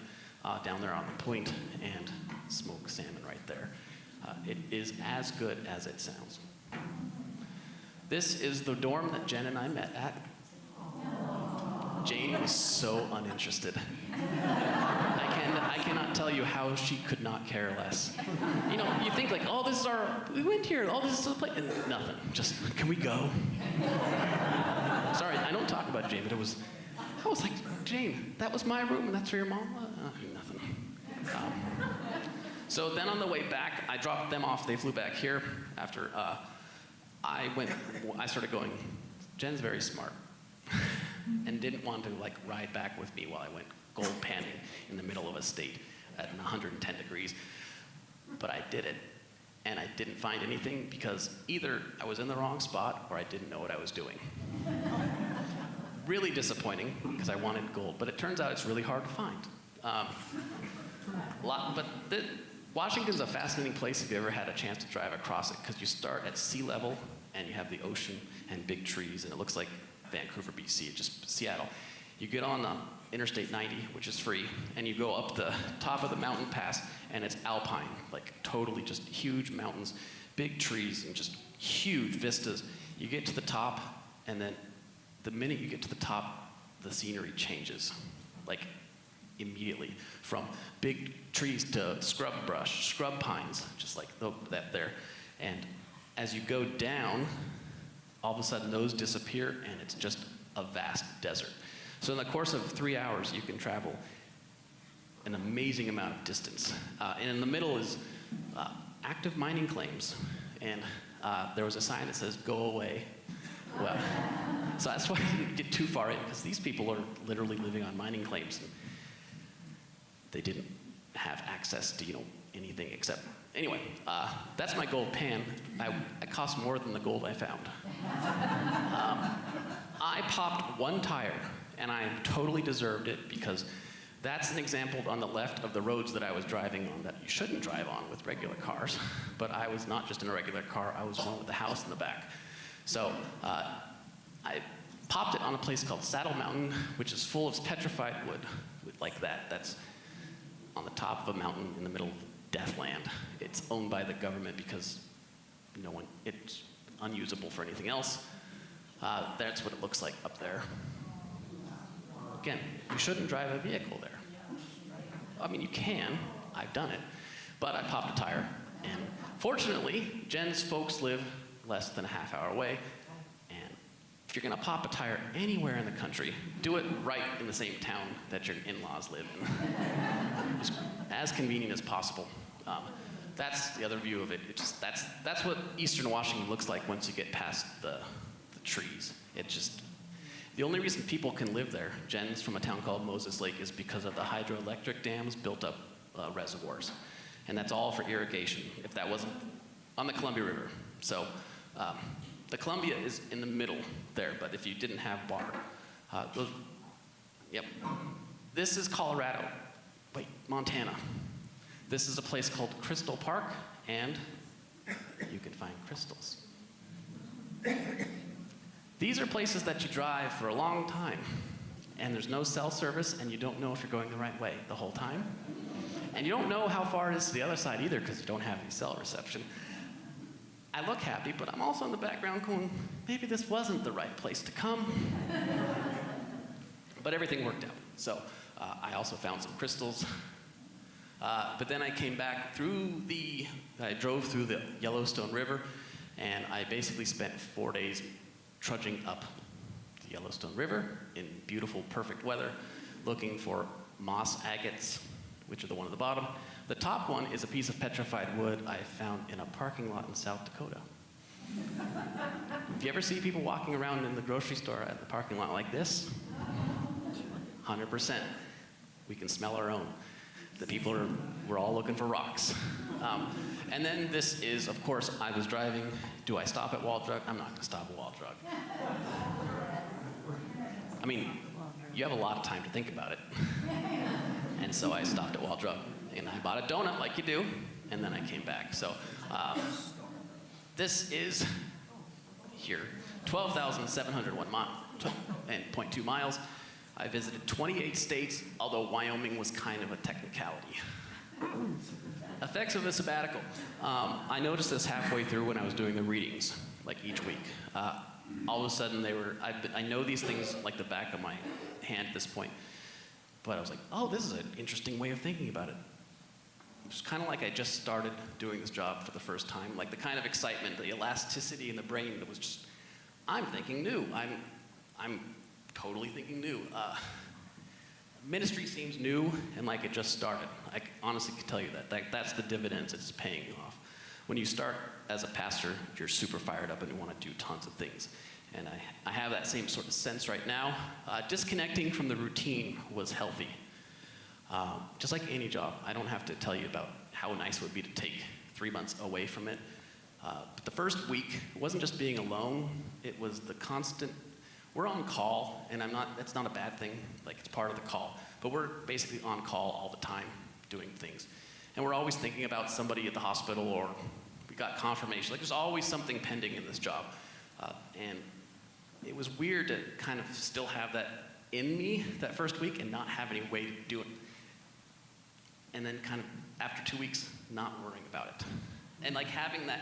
down there on the point and smoke salmon right there. It is as good as it sounds. This is the dorm that Jen and I met at. Jane was so uninterested. I cannot tell you how she could not care less. You know, you think like, oh, we went here, oh, this is the place, and nothing. Just, can we go? Sorry, I don't talk about Jane, but I was like, Jane, that was my room, and that's where your mom was? Nothing. So then on the way back, I dropped them off. They flew back here after I started going, Jen's very smart, and didn't want to like ride back with me while I went gold panning in the middle of a state at 110 degrees. But I did it, and I didn't find anything because either I was in the wrong spot or I didn't know what I was doing. Really disappointing because I wanted gold, but it turns out it's really hard to find. Washington's a fascinating place if you ever had a chance to drive across it, because you start at sea level and you have the ocean and big trees, and it looks like Vancouver, BC, just Seattle. You get on Interstate 90, which is free, and you go up the top of the mountain pass, and it's alpine, like totally just huge mountains, big trees, and just huge vistas. You get to the top, and then the minute you get to the top, the scenery changes, like immediately, from big trees to scrub pines, just like that there. And as you go down, all of a sudden those disappear, and it's just a vast desert. So in the course of 3 hours, you can travel an amazing amount of distance. And in the middle is active mining claims. And there was a sign that says, go away. Well, so that's why I didn't get too far in, because these people are literally living on mining claims. And they didn't have access to, anything except, anyway, that's my gold pan. It cost more than the gold I found. I popped one tire, and I totally deserved it, because that's an example on the left of the roads that I was driving on that you shouldn't drive on with regular cars. But I was not just in a regular car, I was one with a house in the back. So I popped it on a place called Saddle Mountain, which is full of petrified wood like that. That's on the top of a mountain in the middle of Deathland. It's owned by the government because it's unusable for anything else. That's what it looks like up there. Again, you shouldn't drive a vehicle there. I mean, you can. I've done it. But I popped a tire, and fortunately, Jen's folks live less than a half hour away, and if you're gonna pop a tire anywhere in the country, do it right in the same town that your in-laws live in. Just as convenient as possible. That's the other view of it. That's what Eastern Washington looks like once you get past the trees. The only reason people can live there, Jen's from a town called Moses Lake, is because of the hydroelectric dams built up reservoirs. And that's all for irrigation, if that wasn't on the Columbia River. So the Columbia is in the middle there, but if you didn't have water, yep. This is Colorado. Wait, Montana. This is a place called Crystal Park, and you can find crystals. These are places that you drive for a long time, and there's no cell service, and you don't know if you're going the right way the whole time. And you don't know how far it is to the other side either, because you don't have any cell reception. I look happy, but I'm also in the background going, maybe this wasn't the right place to come. But everything worked out. So I also found some crystals. But then I came back I drove through the Yellowstone River, and I basically spent 4 days trudging up the Yellowstone River in beautiful, perfect weather, looking for moss agates, which are the one at the bottom. The top one is a piece of petrified wood I found in a parking lot in South Dakota. If you ever see people walking around in the grocery store at the parking lot like this, 100%, we can smell our own. We're all looking for rocks. And then this is, of course, I was driving. Do I stop at Wall Drug? I'm not gonna stop at Wall Drug. I mean, you have a lot of time to think about it. And so I stopped at Wall Drug, and I bought a donut like you do, and then I came back. So this is here, 12,701 miles, and 0.2 miles. I visited 28 states, although Wyoming was kind of a technicality. Effects of a sabbatical. I noticed this halfway through when I was doing the readings, like each week. All of a sudden I know these things like the back of my hand at this point, but I was like, oh, this is an interesting way of thinking about it. It was kind of like I just started doing this job for the first time, like the kind of excitement, the elasticity in the brain that was just, I'm thinking new. I'm totally thinking new. Ministry seems new and like it just started. I honestly can tell you that. That's the dividends it's paying off. When you start as a pastor, you're super fired up and you want to do tons of things. And I have that same sort of sense right now. Disconnecting from the routine was healthy. Just like any job, I don't have to tell you about how nice it would be to take 3 months away from it. But the first week, it wasn't just being alone, it was the constant, we're on call, and that's not a bad thing, like it's part of the call, but we're basically on call all the time doing things. And we're always thinking about somebody at the hospital, or we got confirmation, like there's always something pending in this job. And it was weird to kind of still have that in me that first week and not have any way to do it. And then kind of after 2 weeks, not worrying about it. And like having that,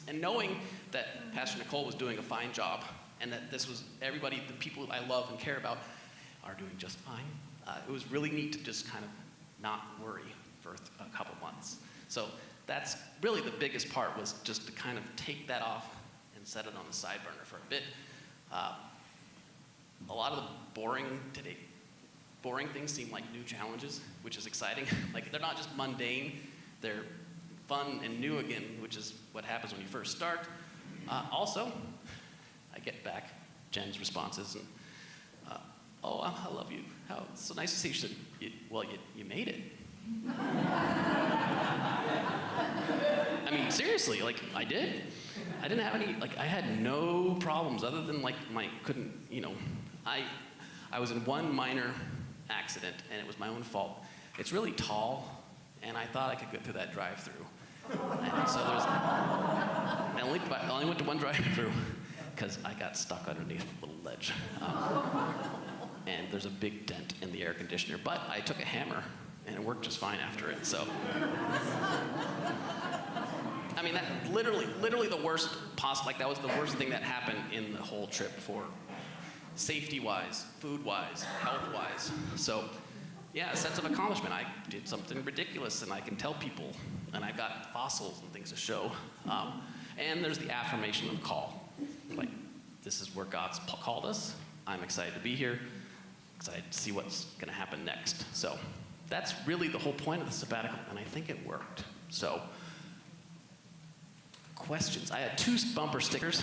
and knowing that Pastor Nicole was doing a fine job, and that this was everybody, the people I love and care about, are doing just fine. It was really neat to just kind of not worry for a couple months. So that's really the biggest part, was just to kind of take that off and set it on the side burner for a bit. A lot of the boring things seem like new challenges, which is exciting. Like they're not just mundane, they're fun and new again, which is what happens when you first start. Also, I get back Jen's responses, and oh, I love you. How it's so nice to see you. She said, well, you made it. I mean, seriously, like I did. I didn't have any, I had no problems other than I was in one minor accident, and it was my own fault. It's really tall, and I thought I could get through that drive-through. And so I only went to one drive-through because I got stuck underneath a little ledge. And there's a big dent in the air conditioner, but I took a hammer, and it worked just fine after it, so. I mean, that literally the worst possible, that was the worst thing that happened in the whole trip for safety-wise, food-wise, health-wise. So yeah, a sense of accomplishment. I did something ridiculous, and I can tell people, and I've got fossils and things to show. And there's the affirmation of call. Like, this is where God's called us. I'm excited to be here, excited to see what's going to happen next. So that's really the whole point of the sabbatical, and I think it worked. So, questions. I had 2 bumper stickers.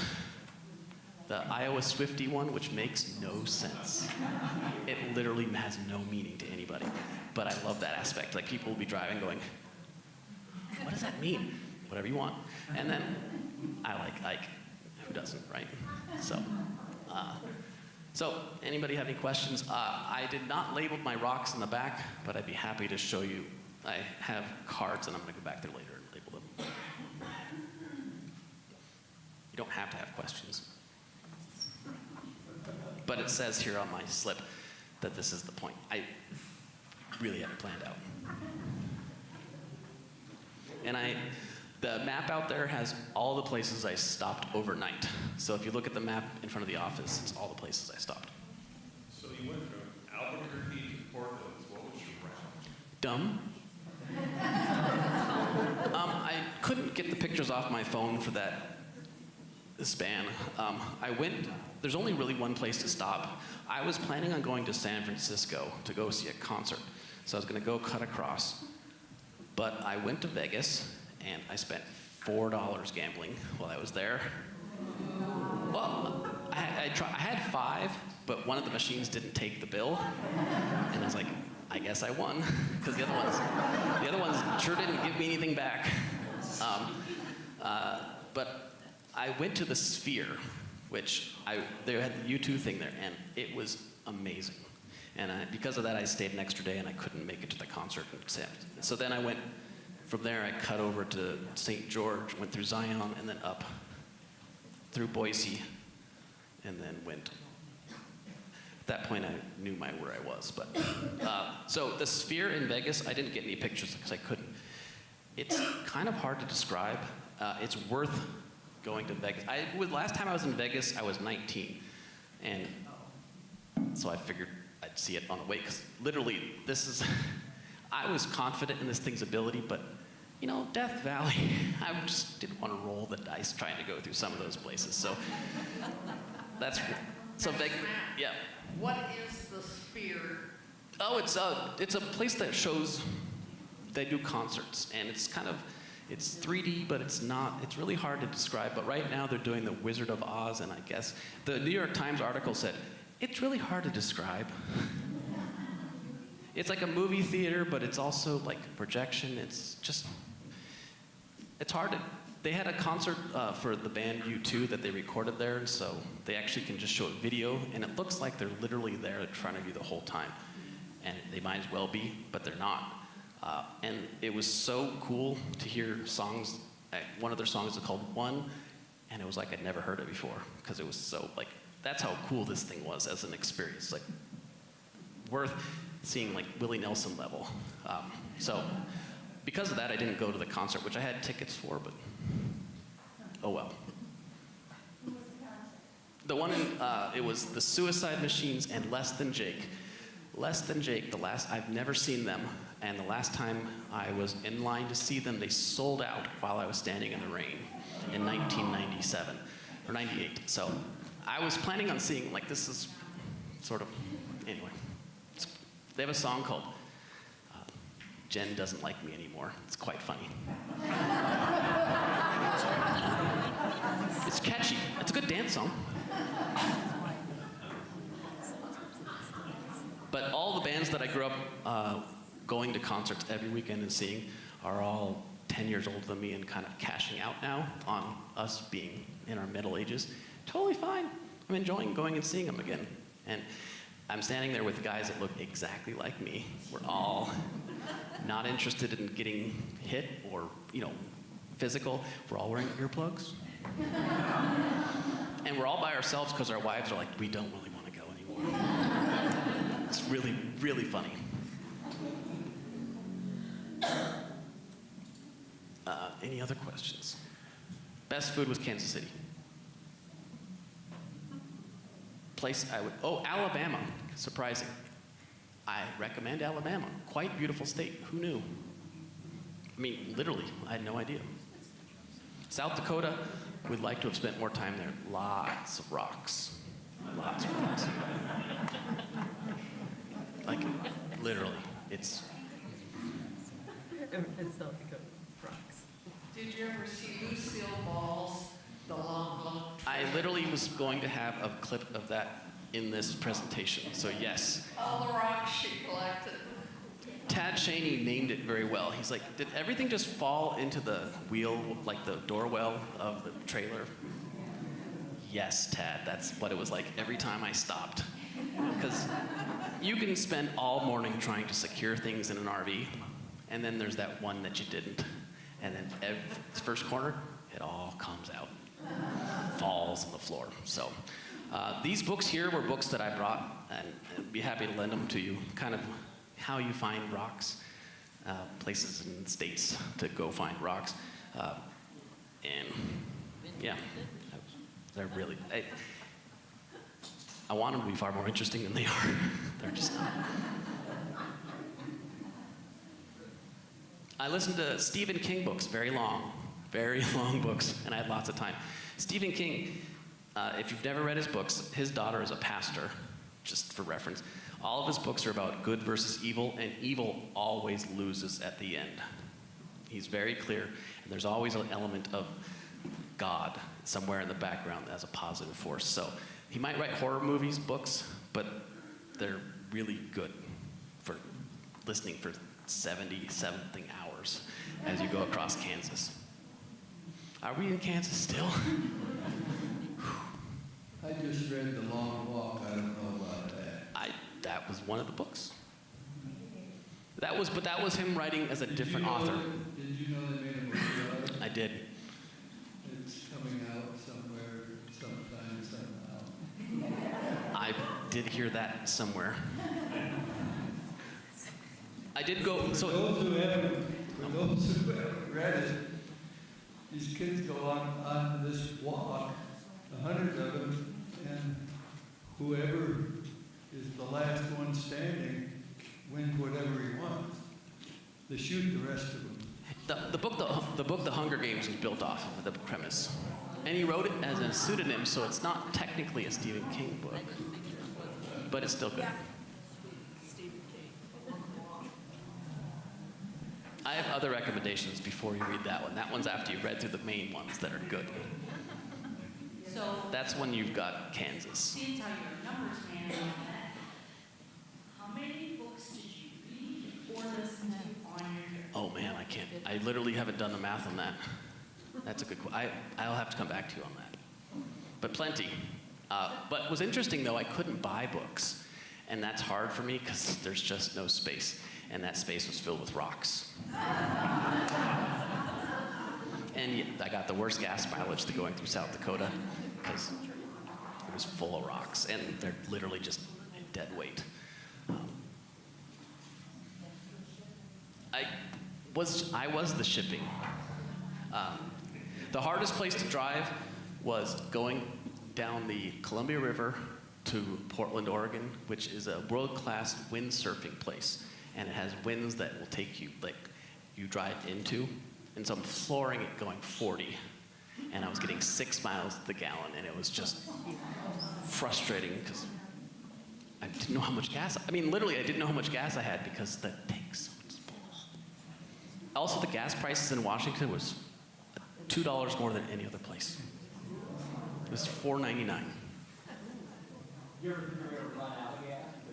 The Iowa Swiftie one, which makes no sense. It literally has no meaning to anybody. But I love that aspect. Like, people will be driving going, what does that mean? Whatever you want. And then I like Ike. Who doesn't, right? So anybody have any questions? I did not label my rocks in the back, but I'd be happy to show you. I have cards, and I'm going to go back there later and label them. You don't have to have questions. But it says here on my slip that this is the point. I really have it planned out. And the map out there has all the places I stopped overnight. So if you look at the map in front of the office, it's all the places I stopped. So you went from Albuquerque to Port Hills. What was your route? Dumb. I couldn't get the pictures off my phone for that span. There's only really one place to stop. I was planning on going to San Francisco to go see a concert. So I was going to go cut across. But I went to Vegas, and I spent $4 gambling while I was there. Well, I had 5, but one of the machines didn't take the bill. And I was like, I guess I won, because the other ones sure didn't give me anything back. But I went to the Sphere, which they had the U2 thing there, and it was amazing. And because of that, I stayed an extra day, and I couldn't make it to the concert. So then I went, from there I cut over to St. George, went through Zion, and then up through Boise, and then went. At that point, I knew where I was. But so the Sphere in Vegas, I didn't get any pictures because I couldn't. It's kind of hard to describe. It's worth going to Vegas. Last time I was in Vegas, I was 19, and so I figured I'd see it on the way. Because literally, I was confident in this thing's ability, but Death Valley, I just didn't want to roll the dice trying to go through some of those places. So Vegas, yeah. What is the Sphere? Oh, it's a place that shows. They do concerts, and it's 3D, but it's not. It's really hard to describe. But right now they're doing the Wizard of Oz, and I guess the New York Times article said it's really hard to describe. It's like a movie theater, but it's also like projection. It's hard to. They had a concert for the band U2 that they recorded there, and so they actually can just show a video, and it looks like they're literally there in front of you the whole time. And they might as well be, but they're not. And it was so cool to hear songs. One of their songs is called One, and it was like I'd never heard it before, because it was so, like, that's how cool this thing was as an experience. Like, worth seeing, like, Willie Nelson level. So because of that, I didn't go to the concert, which I had tickets for, but oh well. The one it was the Suicide Machines and Less Than Jake. Less Than Jake, I've never seen them, and the last time I was in line to see them, they sold out while I was standing in the rain in 1997, or 98. So I was planning on seeing, like, this is sort of, anyway. They have a song called Jen Doesn't Like Me Anymore. It's quite funny. It's catchy. It's a good dance song. But all the bands that I grew up going to concerts every weekend and seeing are all 10 years older than me and kind of cashing out now on us being in our middle ages. Totally fine. I'm enjoying going and seeing them again. And I'm standing there with guys that look exactly like me. We're all not interested in getting hit or, physical. We're all wearing earplugs. And we're all by ourselves because our wives are like, we don't really want to go anymore. It's really, really funny. Any other questions? Best food was Kansas City. Place I would, Alabama, surprising. I recommend Alabama. Quite beautiful state. Who knew? I mean, literally, I had no idea. South Dakota, we'd like to have spent more time there. Lots of rocks. Lots of rocks. Like, literally, it's... It's South Dakota rocks. Did you ever see Lucille Ball's The Long, Long I literally was going to have a clip of that in this presentation, so yes. All the rocks she collected. Tad Cheney named it very well. He's like, did everything just fall into the wheel, like the door well of the trailer? Yes, Tad, that's what it was like every time I stopped. Because you can spend all morning trying to secure things in an RV, and then there's that one that you didn't. And then the first corner, it all comes out, falls on the floor. So these books here were books that I brought, and I'd be happy to lend them to you. Kind of how you find rocks, places and states to go find rocks. And yeah, they're really, I want them to be far more interesting than they are. They're just not. I listened to Stephen King books, very long books, and I had lots of time. Stephen King, if you've never read his books, his daughter is a pastor, just for reference. All of his books are about good versus evil, and evil always loses at the end. He's very clear, and there's always an element of God somewhere in the background as a positive force. So he might write horror movies, books, but they're really good for listening for 70-something hours as you go across Kansas. Are we in Kansas still? I just read The Long Walk. I don't know about that. That was one of the books. But that was him writing as a different author. Did you know they made a movie out of it? I did. It's coming out somewhere, sometime, somehow. I did hear that somewhere. I did go. For those who haven't read it, these kids go on this walk, hundreds of them, and whoever is the last one standing wins whatever he wants. They shoot the rest of them. The book The Hunger Games was built off of the premise, and he wrote it as a pseudonym, so it's not technically a Stephen King book, but it's still good. Stephen King. I have other recommendations before you read that one. That one's after you've read through the main ones that are good. So, That's when you've got Kansas. since how your numbers man on that, how many books did you read or listen to on your trip? Oh man, I can't. I literally haven't done the math on that. That's a good question. I'll have to come back to you on that. But plenty. But what was interesting though, I couldn't buy books. And that's hard for me because there's just no space. And that space was filled with rocks. And I got the worst gas mileage to going through South Dakota because it was full of rocks. And they're literally just dead weight. I was the shipping. The hardest place to drive was going down the Columbia River to Portland, Oregon, which is a world-class windsurfing place. And it has winds that will take you, like, you drive into. And so I'm flooring it going 40. And I was getting 6 miles to the gallon, and it was just frustrating because I didn't know how much gas, literally I didn't know how much gas I had because the tanks was full. Also, the gas prices in Washington was $2 more than any other place. It was $4.99.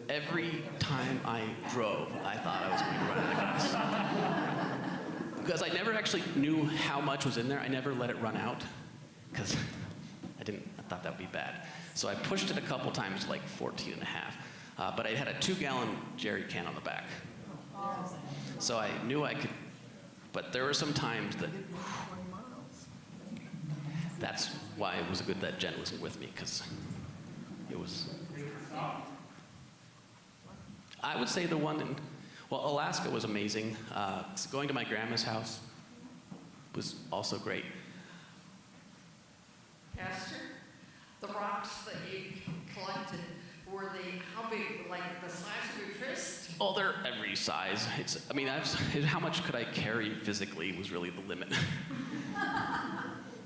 Every time I drove, I thought I was going to run out of gas. Because I never actually knew how much was in there. I never let it run out because I thought that would be bad. So I pushed it a couple times to like 14 and a half. But I had a 2-gallon jerry can on the back. So I knew I could, but there were some times that, that's why it was good that Jen wasn't with me, because it was, I would say the one in, well, Alaska was amazing. Going to my grandma's house was also great. Pastor, the rocks that you collected, were they, how big, like the size of your fist? Oh, they're every size. I mean, how much could I carry physically was really the limit.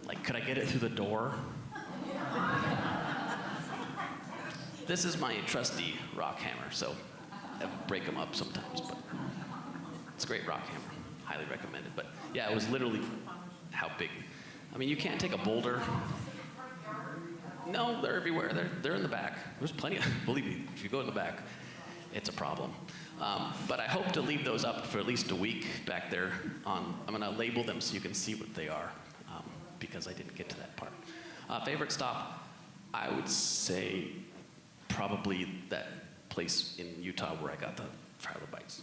Like, could I get it through the door? This is my trusty rock hammer, so I break them up sometimes, but it's a great rock hammer. Highly recommended. But yeah, it was literally how big. I mean, you can't take a boulder. No, they're everywhere. They're in the back. There's plenty of, believe me, if you go in the back, it's a problem. But I hope to leave those up for at least a week back there. I'm going to label them so you can see what they are, because I didn't get to that part. Favorite stop, I would say probably that place in Utah where I got the travel bikes,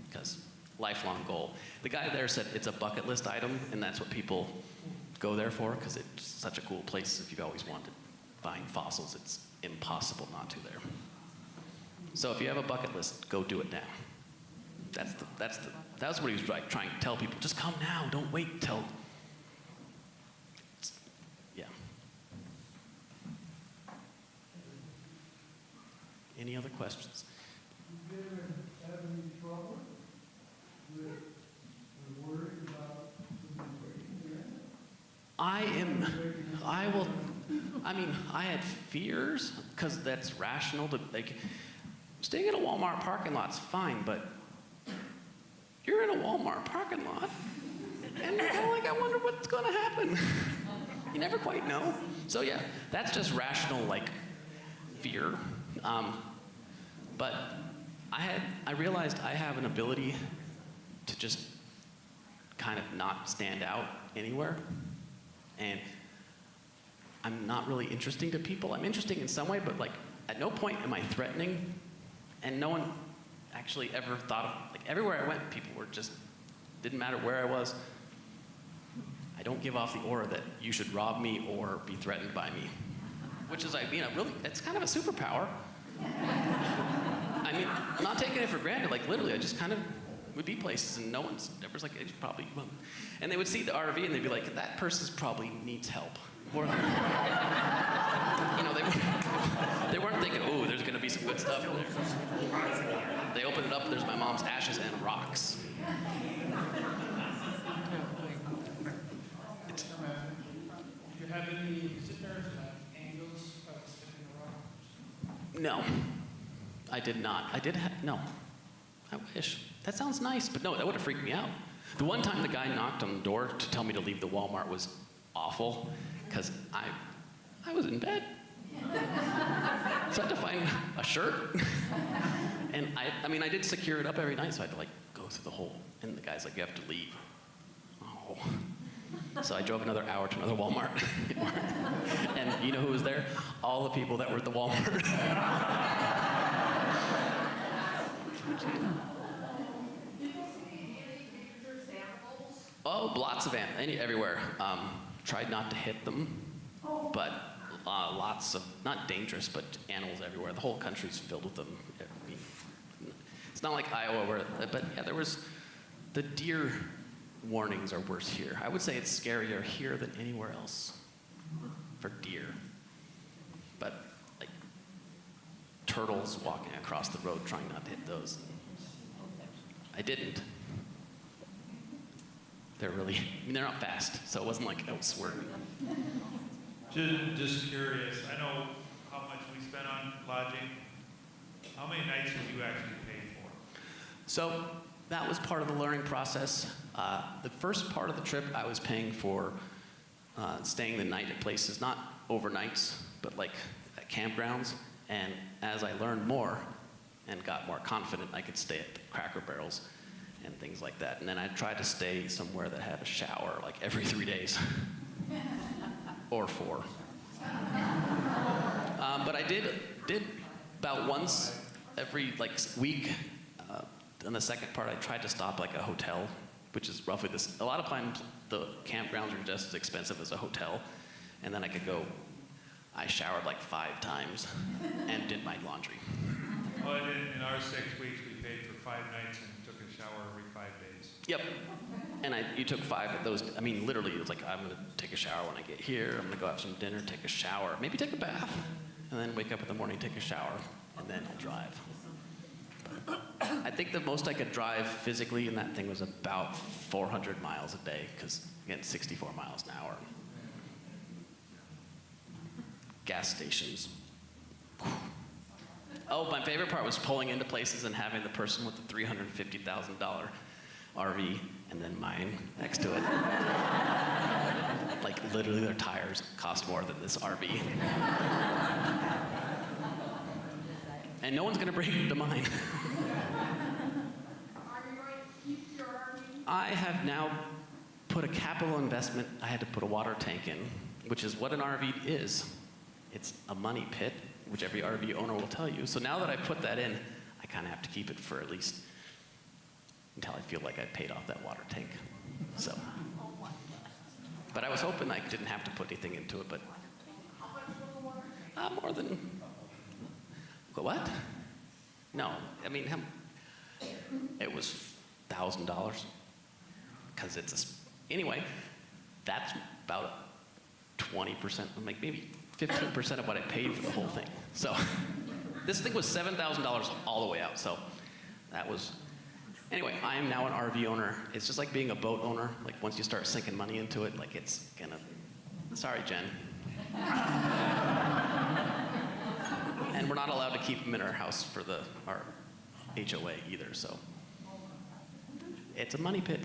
because lifelong goal. The guy there said it's a bucket list item, and that's what people go there for, because it's such a cool place. If you've always wanted to find fossils, it's impossible not to there. So if you have a bucket list, go do it now. That's what he was like trying to tell people. Just come now. Don't wait till. Yeah. Any other questions? You ever have any trouble with worrying about somebody breaking your hand? I had fears, because that's rational to, like, staying in a Walmart parking lot's fine, but you're in a Walmart parking lot, and you're kind of like, I wonder what's gonna happen. You never quite know. So yeah, that's just rational, like, fear. But I realized I have an ability to just kind of not stand out anywhere. And I'm not really interesting to people. I'm interesting in some way, but like at no point am I threatening. And no one actually ever thought of, like everywhere I went, people were just, didn't matter where I was. I don't give off the aura that you should rob me or be threatened by me. Which is, really, it's kind of a superpower. I mean, I'm not taking it for granted. Like literally, I just kind of would be places and no one's ever like, it's probably, and they would see the RV and they'd be like, that person's probably needs help. Or, they weren't thinking, oh, there's gonna be some good stuff in there. They open it up, there's my mom's ashes and rocks. Do you have any visitors like angels sitting around? No, I did not. No. I wish. That sounds nice, but no, that would have freaked me out. The one time the guy knocked on the door to tell me to leave the Walmart was awful, because I was in bed. So I had to find a shirt. And I did secure it up every night, so I had to like go through the whole, and the guy's like, you have to leave. Oh. So I drove another hour to another Walmart. And you know who was there? All the people that were at the Walmart. Oh, lots of animals, everywhere. Tried not to hit them, but lots of, not dangerous, but animals everywhere. The whole country's filled with them. It's not like Iowa, but yeah, the deer warnings are worse here. I would say it's scarier here than anywhere else for deer. But like turtles walking across the road trying not to hit those. I didn't. They're not fast, so it wasn't like I was swerving. Just curious, I know how much we spent on lodging. How many nights did you actually pay for? So that was part of the learning process. The first part of the trip, I was paying for staying the night at places, not overnights, but like at campgrounds. And as I learned more and got more confident, I could stay at the Cracker Barrels and things like that. And then I tried to stay somewhere that had a shower like every 3 days. Or 4. But I did about once every week. On the second part, I tried to stop like a hotel, which is roughly this. A lot of times the campgrounds are just as expensive as a hotel. And then I showered like 5 times and did my laundry. Well, in our 6 weeks, we paid for 5 nights and took a shower every 5 days. Yep. And you took 5 of those. Literally, it was like, I'm gonna take a shower when I get here. I'm gonna go have some dinner, take a shower, maybe take a bath, and then wake up in the morning, take a shower, and then I'll drive. But I think the most I could drive physically in that thing was about 400 miles a day, because again, 64 miles an hour. Gas stations. Oh, my favorite part was pulling into places and having the person with the $350,000 RV and then mine next to it. Like literally their tires cost more than this RV. And no one's gonna bring them to mine. Are you going to keep your RV? I have now put a capital investment. I had to put a water tank in, which is what an RV is. It's a money pit, which every RV owner will tell you. So now that I put that in, I kind of have to keep it for at least until I feel like I paid off that water tank. So, but I was hoping I didn't have to put anything into it, but more than what? No, I mean, it was $1,000 because it's anyway. That's about 20%, like maybe 15% of what I paid for the whole thing. So this thing was $7,000 all the way out. So that was, anyway, I am now an RV owner. It's just like being a boat owner. Like once you start sinking money into it, like it's gonna, sorry, Jen. And we're not allowed to keep them in our house for our HOA either, so it's a money pit.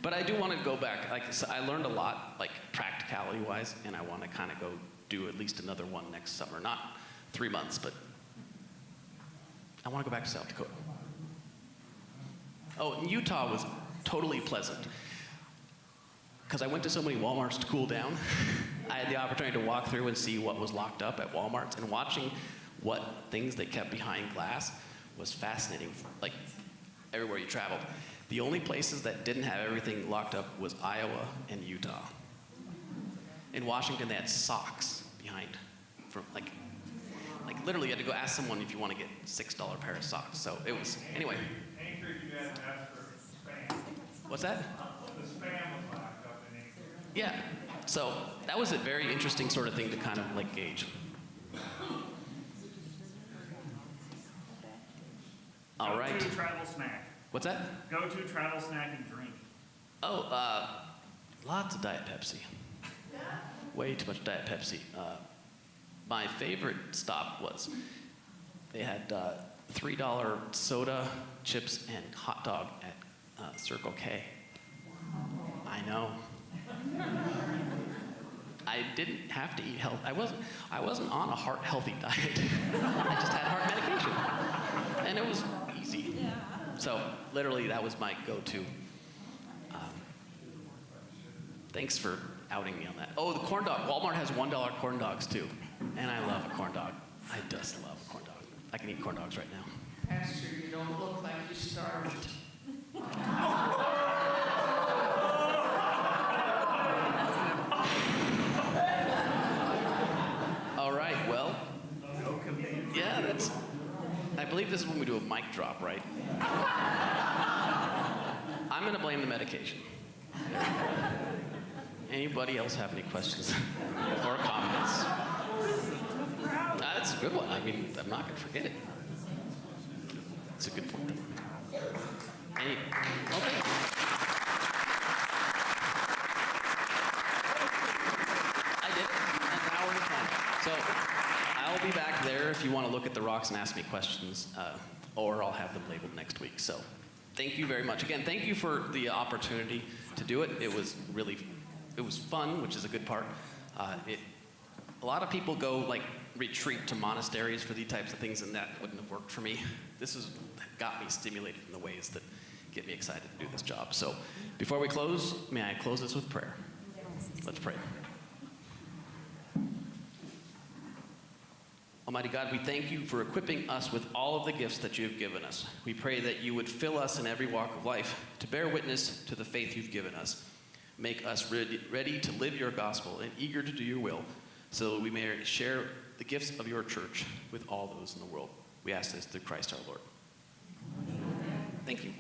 But I do want to go back. Like so I learned a lot, like practicality-wise, and I want to kind of go do at least another one next summer. Not 3 months, but I want to go back to South Dakota. Oh, and Utah was totally pleasant because I went to so many Walmarts to cool down. I had the opportunity to walk through and see what was locked up at Walmarts, and watching what things they kept behind glass was fascinating. Like everywhere you traveled. The only places that didn't have everything locked up was Iowa and Utah. In Washington, they had socks behind, from like literally you had to go ask someone if you want to get a $6 pair of socks. So it was, anyway. Anchorage, you had to ask for spam. What's that? The spam was locked up in Anchorage. Yeah. So that was a very interesting sort of thing to kind of like gauge. All right. Go-to travel snack. What's that? Go-to travel snack and drink. Oh, lots of Diet Pepsi. Way too much Diet Pepsi. My favorite stop was they had $3 soda, chips, and hot dog at Circle K. I know. I didn't have to eat health. I wasn't on a heart healthy diet. I just had heart medication, and it was easy. So literally, that was my go-to. Thanks for outing me on that. Oh, the corn dog. Walmart has $1 corn dogs too, and I love a corn dog. I just love a corn dog. I can eat corn dogs right now. Pastor, you don't look like you starved. All right, well, yeah, that's, I believe this is when we do a mic drop, right? I'm going to blame the medication. Anybody else have any questions or comments? That's a good one. I mean, I'm not going to forget it. It's a good point. Okay. I did. An hour and 10. So I'll be back there if you want to look at the rocks and ask me questions, or I'll have them labeled next week. So thank you very much. Again, thank you for the opportunity to do it. It was fun, which is a good part. A lot of people go like retreat to monasteries for these types of things, and that wouldn't have worked for me. This has got me stimulated in the ways that get me excited to do this job. So before we close, may I close this with prayer? Let's pray. Almighty God, we thank you for equipping us with all of the gifts that you have given us. We pray that you would fill us in every walk of life to bear witness to the faith you've given us. Make us ready to live your gospel and eager to do your will, so that we may share the gifts of your church with all those in the world. We ask this through Christ our Lord. Thank you.